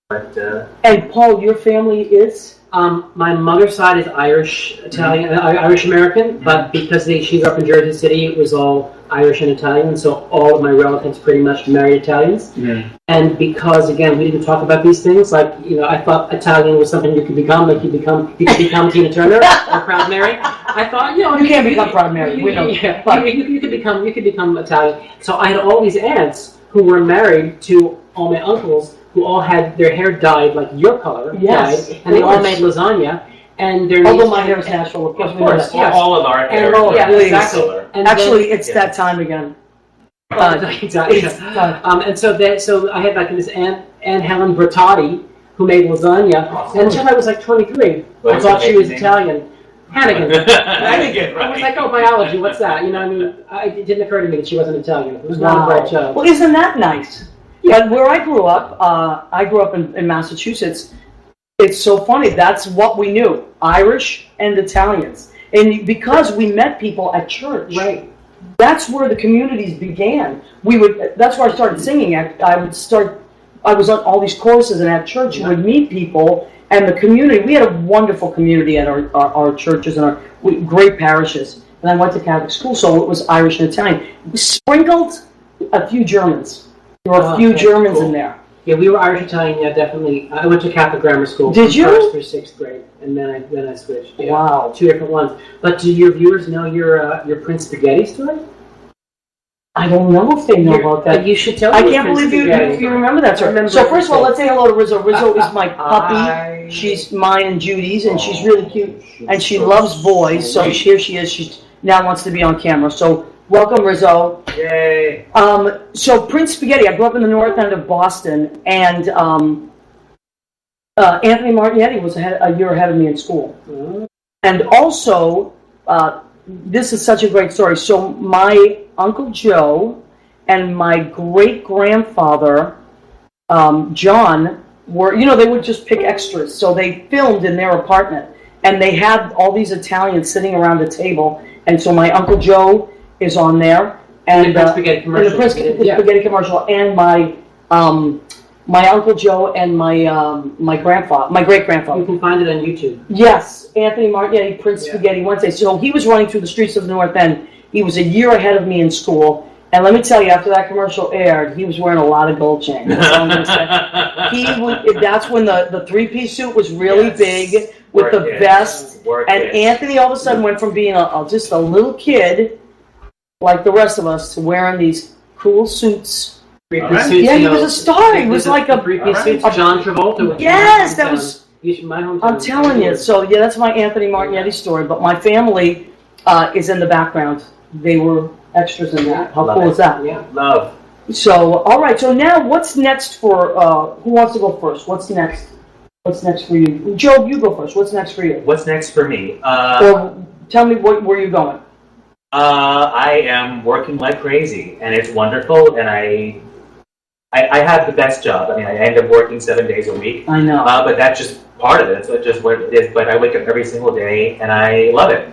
But and Paul, your family is? My mother's side is Irish Italian, Irish American, but because she grew up in Jersey City, it was all Irish and Italian. So all of my relatives pretty much married Italians. And because again, we didn't talk about these things. Like I thought Italian was something you could become. Like you could become Tina Turner or Proud Mary. I thought you can't become Proud Mary. We know. Yeah, but you could become Italian. So I had all these aunts who were married to all my uncles, who all had their hair dyed like your color, dyed, and they all made lasagna. And although my hair is natural, of course, yes. All of our hair is exactly. And actually, it's that time again. Exactly. And so I had like this Aunt Helen Bertotti who made lasagna, and until I was like 23, I thought she was Italian. Hannigan. Hannigan, right. I was like, biology, what's that? It didn't occur to me that she wasn't Italian. It was not a bright child. Well, isn't that nice? Yeah. But where I grew up in Massachusetts. It's so funny. That's what we knew: Irish and Italians, and because we met people at church. Right. That's where the communities began. That's where I started singing. I was on all these courses, and at church you would meet people, and the community. We had a wonderful community at our churches and our great parishes. And I went to Catholic school, so it was Irish and Italian. We sprinkled a few Germans. There were a few Germans in there. Yeah, we were Irish Italian. Yeah, definitely. I went to Catholic grammar school. Did you? First through 6th grade, and then I switched. Yeah. Wow, 2 different ones. But do your viewers know your Prince Spaghetti story? I don't know if they know about that. You should tell. I can't believe you remember that story. So first of all, let's say hello to Rizzo. Rizzo is my puppy. She's mine and Judy's, and she's really cute, and she loves boys. So here she is. She now wants to be on camera. So. Welcome, Rizzo. Yay. So Prince Spaghetti, I grew up in the north end of Boston, and Anthony Martignetti was a year ahead of me in school. And also, this is such a great story. So my Uncle Joe and my great-grandfather, John, were, they would just pick extras. So they filmed in their apartment, and they had all these Italians sitting around a table. And so my Uncle Joe is on there, and the Prince Spaghetti commercial. The Prince Spaghetti commercial, and my Uncle Joe and my great-grandfather. You can find it on YouTube. Yes, Anthony Martignetti, Prince Spaghetti Wednesday. So he was running through the streets of the North End. He was a year ahead of me in school, and let me tell you, after that commercial aired, he was wearing a lot of gold chains. That's all I'm going to say. That's when the three-piece suit was really big with the vest, and Anthony all of a sudden went from being just a little kid, like the rest of us, to wearing these cool suits. Three-piece suits. Yeah, he was a star. He was like a three-piece suits. John Travolta. Yes, that was. My hometown. I'm telling you. So yeah, that's my Anthony Martignetti story. But my family is in the background. They were extras in that. How cool is that? Yeah, love. So all right. So now, what's next for? Who wants to go first? What's next? What's next for you, Joe? You go first. What's next for you? What's next for me? Or tell me where you're going. I am working like crazy, and it's wonderful, and I have the best job. I mean, I end up working 7 days a week. I know. But that's just part of it. It's just what it is. But I wake up every single day, and I love it.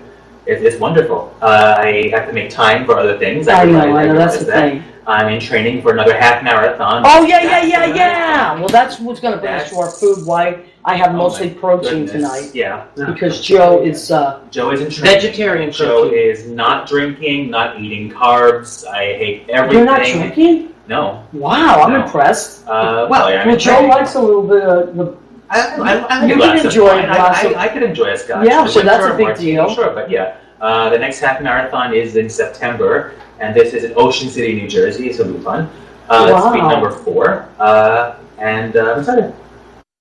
It's wonderful. I have to make time for other things. I know. That's the thing. I'm in training for another half marathon. Oh, yeah. Well, that's what's going to bring us to our food. Why I have mostly protein tonight. Yeah. Because Joe is... Joe is in training. Vegetarian Joe protein. is not drinking, not eating carbs. I hate everything. You're not drinking? No. Wow, I'm impressed. Well, Joe likes a little bit of I You a glass can of enjoy wine. a glass of- I could enjoy a scotch. Yeah, The so that's winter a big martini, deal. Sure, but yeah. The next half marathon is in September, and this is in Ocean City, New Jersey, so it'll be fun. It's speed Wow. number 4, and I'm excited.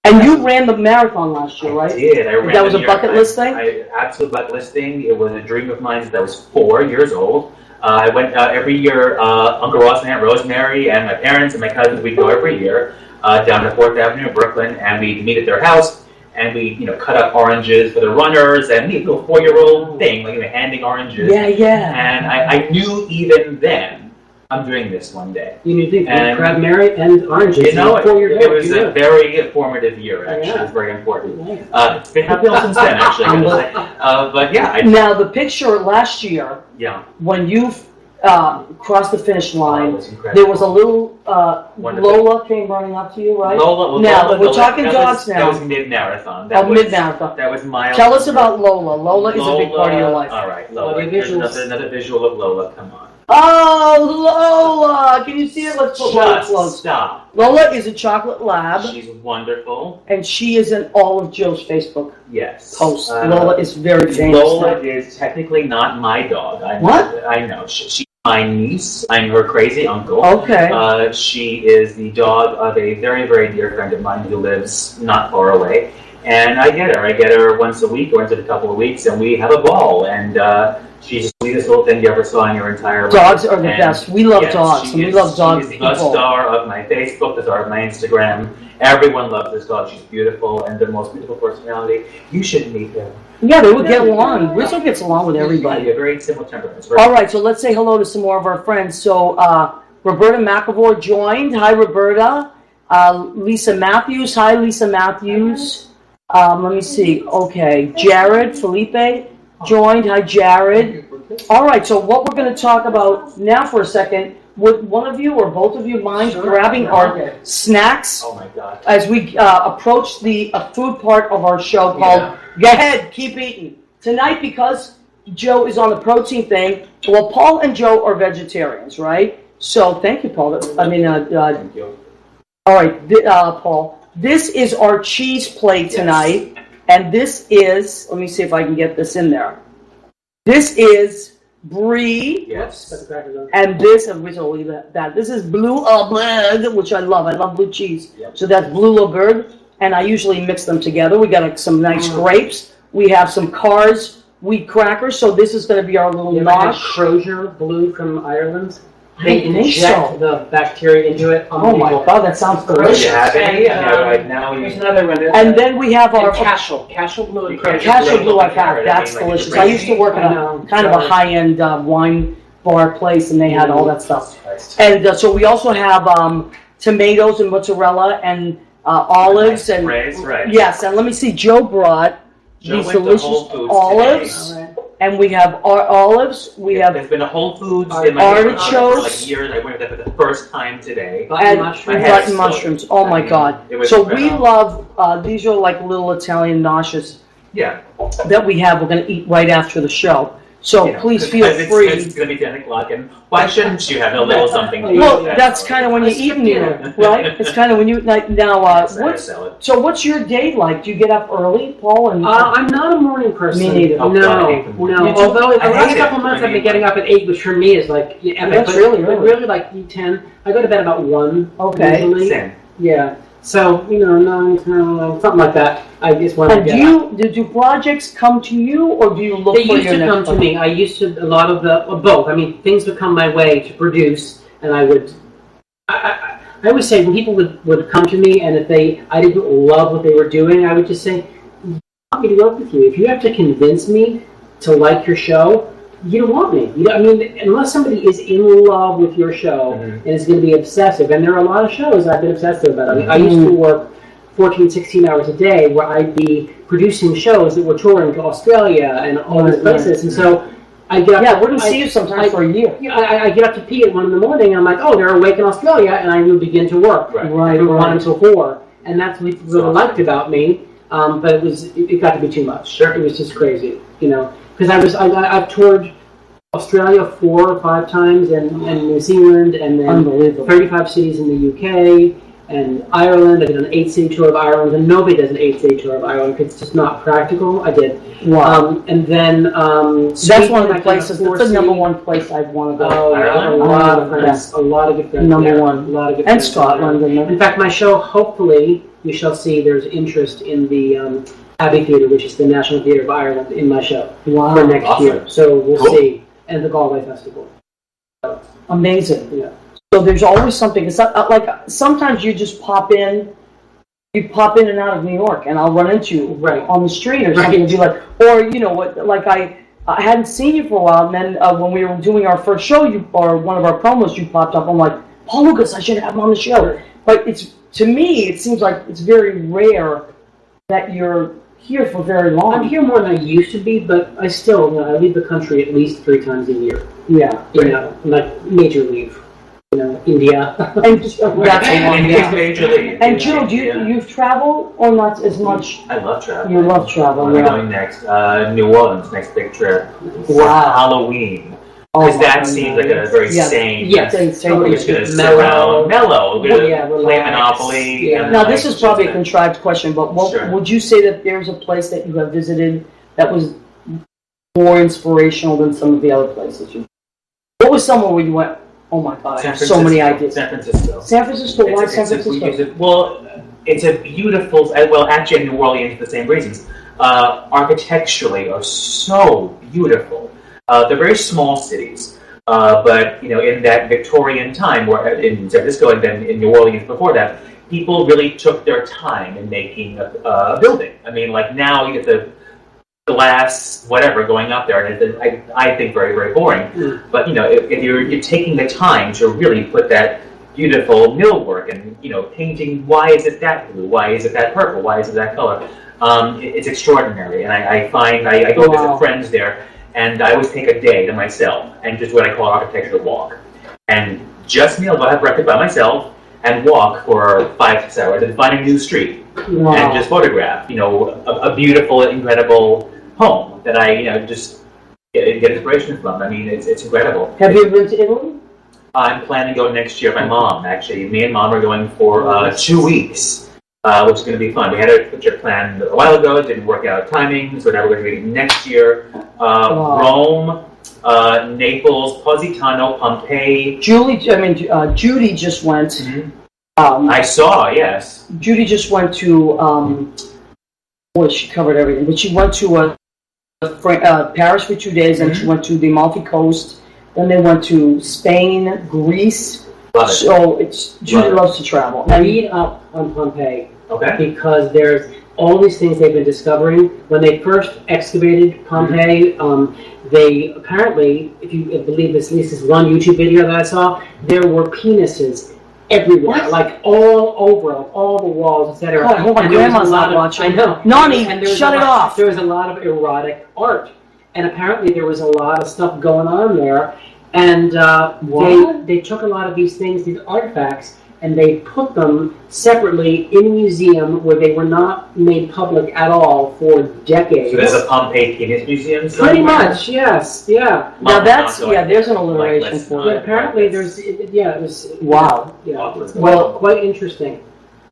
And you ran the marathon last year, right? I did. I ran That was the a New bucket York- list thing? Absolute bucket list thing. It was a dream of mine since I was 4 years old. I went every year. Uncle Ross and Aunt Rosemary and my parents and my cousins, we'd go every year down to 4th Avenue in Brooklyn, and we'd meet at their house, and we cut up oranges for the runners, and a little 4-year-old thing, like handing oranges. Yeah, yeah. And I knew even then, I'm doing this one day. You need to And- grab Mary and oranges. You know, before you're it was done. a very formative year, actually. Yeah. It was very important. Yeah. It's been uphill since then, actually, I gotta say. But yeah, Now, the picture last year, yeah. when you crossed the finish Oh, it line, was incredible. there was a little Wonderful. Lola came running up to you, right? Lola, Now, Lola, we're talking that dogs was, now. That was mid-marathon. Oh, mid-marathon. That was miles. Tell us about Lola. Lola is a big part of your life. All right, Lola Lola. Here's visuals. another visual of Lola. Come on. Oh, Lola! Can you see it? Let's put Lola Just close. stop. Lola is a chocolate lab, She's wonderful. and she is in all of Joe's Facebook Yes. posts. Lola is very famous. Lola is technically not my dog. What? I know. She's my niece. I'm her crazy uncle. Okay. She is the dog of a very, very dear friend of mine who lives not far away. And I get her. I get her once a week or once every couple of weeks, and we have a ball. And she's the sweetest little thing you ever saw in your entire life. Dogs are the And best. We love yes, dogs, she and we is- love dog She's the people. star of my Facebook, the star of my Instagram. Everyone loves this dog. She's beautiful and the most beautiful personality. You should meet her. Yeah, they would get along. Rizzo gets along with everybody. A very similar temperament. It's very- All right, so let's say hello to some more of our friends. So Roberta McAvoy joined. Hi, Roberta. Lisa Matthews. Hi, Lisa Matthews. Let me see. Okay, Jared Felipe joined. Hi, Jared. All right, so what we're going to talk about now for a second, would one of you or both of you mind grabbing our snacks Oh my God. as we approach the food part of our show called Go Ahead, Keep Eating. Tonight, because Joe is on the protein thing, well, Paul and Joe are vegetarians, right? So thank you, Paul. Thank you. All right, Paul. This is our cheese plate tonight, and this is, let me see if I can get this in there. This is brie, Yes. and this, which I'll leave that. This is blue Alberg, which I love. I love blue cheese. Yep. So that's blue Alberg, and I usually mix them together. We got some nice grapes. We have some Cars wheat crackers, so this is going to be our little You ever had nosh. Crozier blue from Ireland? I They don't think inject so. the bacteria into it. Oh my God, that sounds Do delicious. you have any? And, Right now There's you. another one. And then we have our Cashel blue. You can't Cashew just blue grab I've the had. carrot. That's I mean, like, delicious. I used to work at a kind of a high-end wine bar place, and they had all that stuff. And so we also have tomatoes and mozzarella and olives and Right. yes. And let me see. Joe brought Joe these went to delicious Whole Foods olives, today. and we have our olives. We have There's been a Whole Foods in my neighborhood for artichokes. like years. I went there for the first time today. and mushroom. My head button exploded. mushrooms. Oh my God! It was So we incredible. love these are like little Italian noshes Yeah. that we have. We're going to eat right after the show. So You know, please because feel it's, free. It's going to be 10 o'clock, and why shouldn't you have a little something to eat? Well, that's kind of when you eat meal, right? It's kind of when you now. So what's your day like? Do you get up early, Paul? And I'm not a morning person. Me neither. Oh, God, I hate the morning. No. You too? Although the I last hate couple it. months I I've been mean, getting up at 8, which for me is like That's really early. Really like 10. I go to bed about 1. Okay. Usually. Same. Yeah. So 9, 10, something like that. I just want to and get up. do projects come to you, or do you look They for used your to next come to one? me. I used to a lot of both. I mean, things would come my way to produce, and I would. I always say when people would come to me, and if I didn't love what they were doing, I would just say, "You want me to work with you? If you have to convince me to like your show, you don't want me. I mean, unless somebody is in love with your show and is going to be obsessive, and there are a lot of shows I've been obsessive about. I mean, I used to work 14, 16 hours a day where I'd be producing shows that were touring to Australia and all these places. And so I get up. Yeah, we're going to see you sometimes for a year. I get up to pee at 1 in the morning, and I'm like, oh, they're awake in Australia, and I will begin to work Right, from 1 right. until 4. And that's what people really liked about me, but it got to be too much. Sure. It was just crazy, because I've toured Australia 4 or 5 times, and New Zealand, and then Unbelievable. 35 cities in the UK, and Ireland. I did an 8-city tour of Ireland, and nobody does an 8-city tour of Ireland because it's just not practical. I did. Wow. And then That's one of the places. That's the number one place I'd want to go. Oh, yeah, a lot of friends. A lot of good friends. Number there. one. A lot of good And friends Scotland. there. In fact, my show, hopefully, we shall see there's interest in the Abbey Theatre, which is the National Theatre of Ireland, in my show for next Awesome. year. So we'll see. And the Galway Festival. Amazing. Yeah. So there's always something. It's not, like sometimes you just pop in. You pop in and out of New York, and I'll run into you on the street or something, and be like, or you know what? Like I hadn't seen you for a while, and then when we were doing our first show, or one of our promos, you popped up. I'm like, Paul Lucas, I should have him on the show. But to me, it seems like it's very rare that you're here for very long. I'm here more than I used to be, but I still, I leave the country at least 3 times a year. Yeah. Like major leave. India. And that's a long Major league. And Jill, you've traveled or not as much? I love travel. You love travel, Where am I going next? New Orleans, next big trip. Wow. Halloween. Because that seems like a very sane. Yes. We're just going to sit around, mellow. We're going to play Monopoly. Yeah. Now, this is probably a contrived question, but would you say that there's a place that you have visited that was more inspirational than some of the other places? What was somewhere where you went, oh my God, I have so many ideas? San Francisco. San Francisco? Why San Francisco? Well, it's a beautiful, actually in New Orleans for the same reasons. Architecturally are so beautiful. They're very small cities, but in that Victorian time, where in San Francisco and then in New Orleans before that, people really took their time in making a building. I mean, like now you get the glass, whatever, going up there, and I think very, very boring. But if you're taking the time to really put that beautiful millwork and painting, why is it that blue? Why is it that purple? Why is it that color? It's extraordinary, and I find I go visit friends there. And I always take a day to myself and just what I call an architectural walk. And just me, I'll go have breakfast by myself and walk for 5-6 hours and find a new street and just photograph, a beautiful, incredible home that I, just get inspiration from. I mean, it's incredible. Have you been to Italy? I'm planning to go next year. My mom, actually. Me and Mom are going for 2 weeks. Which is going to be fun. We had a trip planned a while ago. It didn't work out timing, so now we're going to be next year. Rome, Naples, Positano, Pompeii. Judy just went. Mm-hmm. I saw, yes. Judy just went to. She covered everything, but she went to Paris for 2 days, and she went to the Amalfi Coast. Then they went to Spain, Greece. Love it. So Judy loves to travel. Read up on Pompeii. Okay. Because there's all these things they've been discovering. When they first excavated Pompeii, they apparently, if you believe this, at least this one YouTube video that I saw, there were penises everywhere, like all over, like all the walls, etc. Oh, my grandma's not watching. I know. Nani, shut it off. There was a lot of erotic art, and apparently there was a lot of stuff going on there. And they took a lot of these things, these artifacts, and they put them separately in a museum where they were not made public at all for decades. So there's a Pompeii Penis Museum? Pretty much, yes, yeah. Now there's an alliteration for it. Apparently there's, it was... Wow. Yeah, well, quite interesting.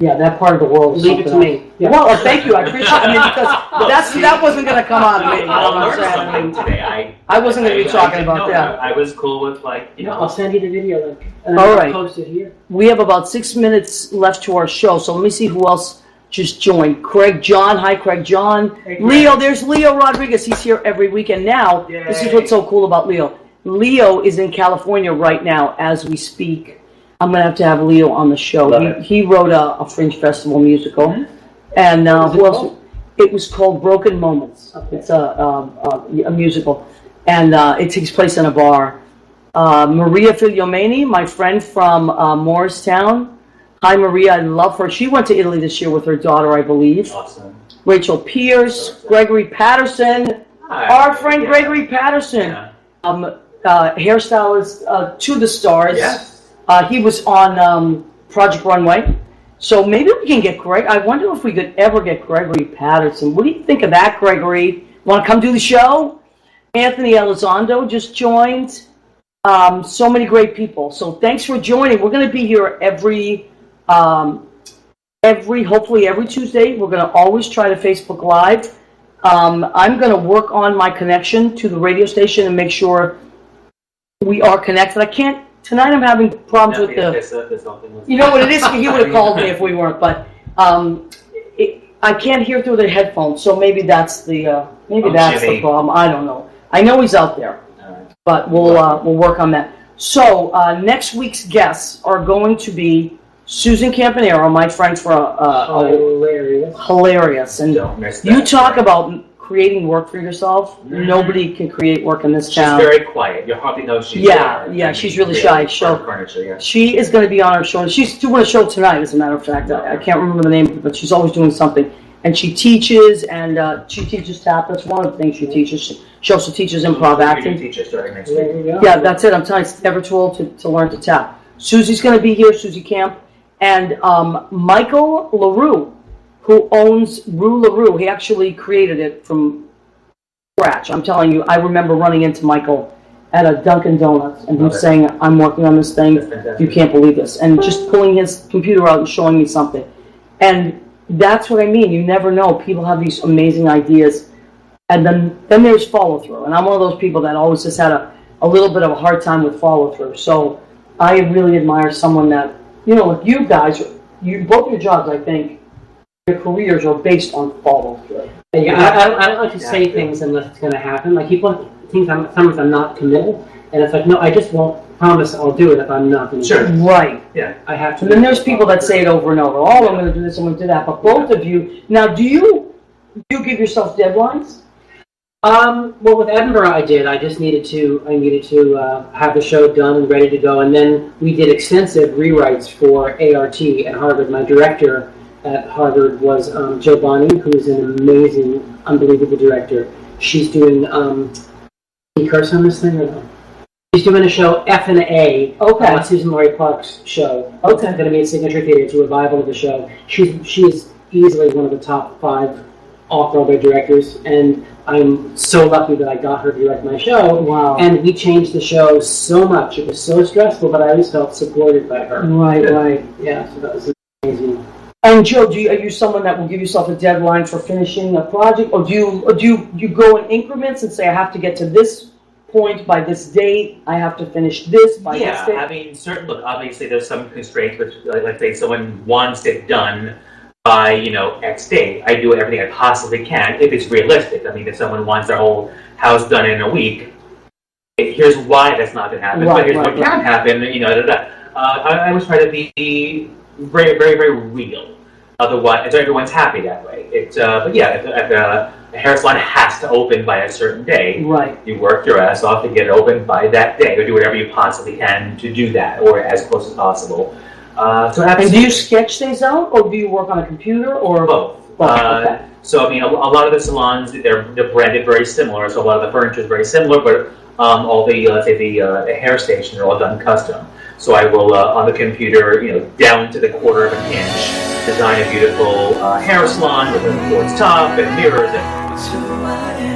Yeah, that part of the world is Leave it to me. Yeah. Well, thank you. I appreciate it. Because that wasn't going to come out of me. Today. I wasn't going to be talking about that. I was cool with I'll send you the video link. All right. I'll post it here. We have about 6 minutes left to our show, so let me see who else just joined. Craig John. Hi, Craig John. Hey, Leo. There's Leo Rodriguez. He's here every weekend. Now, this is what's so cool about Leo. Leo is in California right now as we speak. I'm going to have Leo on the show. He wrote a Fringe Festival musical. And who else? It was called Broken Moments. Okay. It's a musical. And it takes place in a bar. Maria Figliomeni, my friend from Morristown. Hi, Maria. I love her. She went to Italy this year with her daughter, I believe. Awesome. Rachel Pierce, Gregory Patterson. Hi. Our friend Gregory Patterson. Yeah. Hairstylist to the stars. Yes. He was on Project Runway. So maybe we can get Greg. I wonder if we could ever get Gregory Patterson. What do you think of that, Gregory? Want to come do the show? Anthony Elizondo just joined. So many great people. So thanks for joining. We're going to be here every Hopefully every Tuesday, we're going to always try to Facebook Live. I'm going to work on my connection to the radio station and make sure we are connected. Tonight I'm having problems with the... You know what it is? He would have called me if we weren't, but I can't hear through the headphones, so maybe that's the problem. I don't know. I know he's out there, but we'll work on that. So next week's guests are going to be Susan Campanero, my friend, for hilarious. And you talk about creating work for yourself. Mm-hmm. Nobody can create work in this town. She's very quiet. You hardly know she's there. Yeah, she's really shy. Furniture. She is going to be on our show, and she's doing a show tonight, as a matter of fact. I can't remember the name, but she's always doing something. And she teaches, and she teaches tap. That's one of the things she teaches. She also teaches improv acting. Yeah, that's it. I'm telling you, it's never too old to learn to tap. Susie's going to be here, Susie Camp. And Michael LaRue, who owns Rue LaRue, he actually created it from scratch. I'm telling you, I remember running into Michael at a Dunkin' Donuts, and him saying, I'm working on this thing, you can't believe this. And just pulling his computer out and showing me something. And that's what I mean. You never know. People have these amazing ideas. And then there's follow-through. And I'm one of those people that always just had a little bit of a hard time with follow-through. So I really admire someone that, like you guys, both your jobs, I think, your careers are based on follow-through. I don't like to say things unless it's going to happen. Like people think sometimes I'm not committal, and it's like, no, I just won't promise I'll do it if I'm not going to do it. Right. Yeah. I have to. And then there's people that say it over and over. Oh, I'm going to do this, I'm going to do that. But both of you, now, do you give yourself deadlines? Well, with Edinburgh, I did. I needed to have the show done and ready to go, and then we did extensive rewrites for ART at Harvard. My director at Harvard was Jill Bonney, who is an amazing, unbelievable director. She's doing. Can you curse on this thing or no? She's doing a show F and A. Okay. Susan Laurie Clark's show. Okay. It's going to be a Signature Theater. It's a revival of the show. She's easily one of the top 5 off-Broadway directors, and I'm so lucky that I got her to direct my show. Wow. And we changed the show so much. It was so stressful, but I always felt supported by her. Right. Yeah, so that was amazing. And Joe, are you someone that will give yourself a deadline for finishing a project, or do you go in increments and say, I have to get to this point by this date, I have to finish this by this date? Yeah, I mean, obviously there's some constraints, which, let's say someone wants it done by, X date. I do everything I possibly can if it's realistic. I mean, if someone wants their whole house done in a week, here's why that's not going to happen, but here's what can happen, I always try to be very, very, very real. Otherwise, so everyone's happy that way. But yeah, if a hair salon has to open by a certain day, right, you work your ass off to get it open by that day, or do whatever you possibly can to do that, or as close as possible. And do you sketch things out, or do you work on a computer, or both? Okay. So I mean, a lot of the salons they're branded very similar, so a lot of the furniture is very similar, but all the the hair stations are all done custom. So I will on the computer, down to the quarter of an inch, design a beautiful hair salon with a quartz top and mirrors. It's who I am.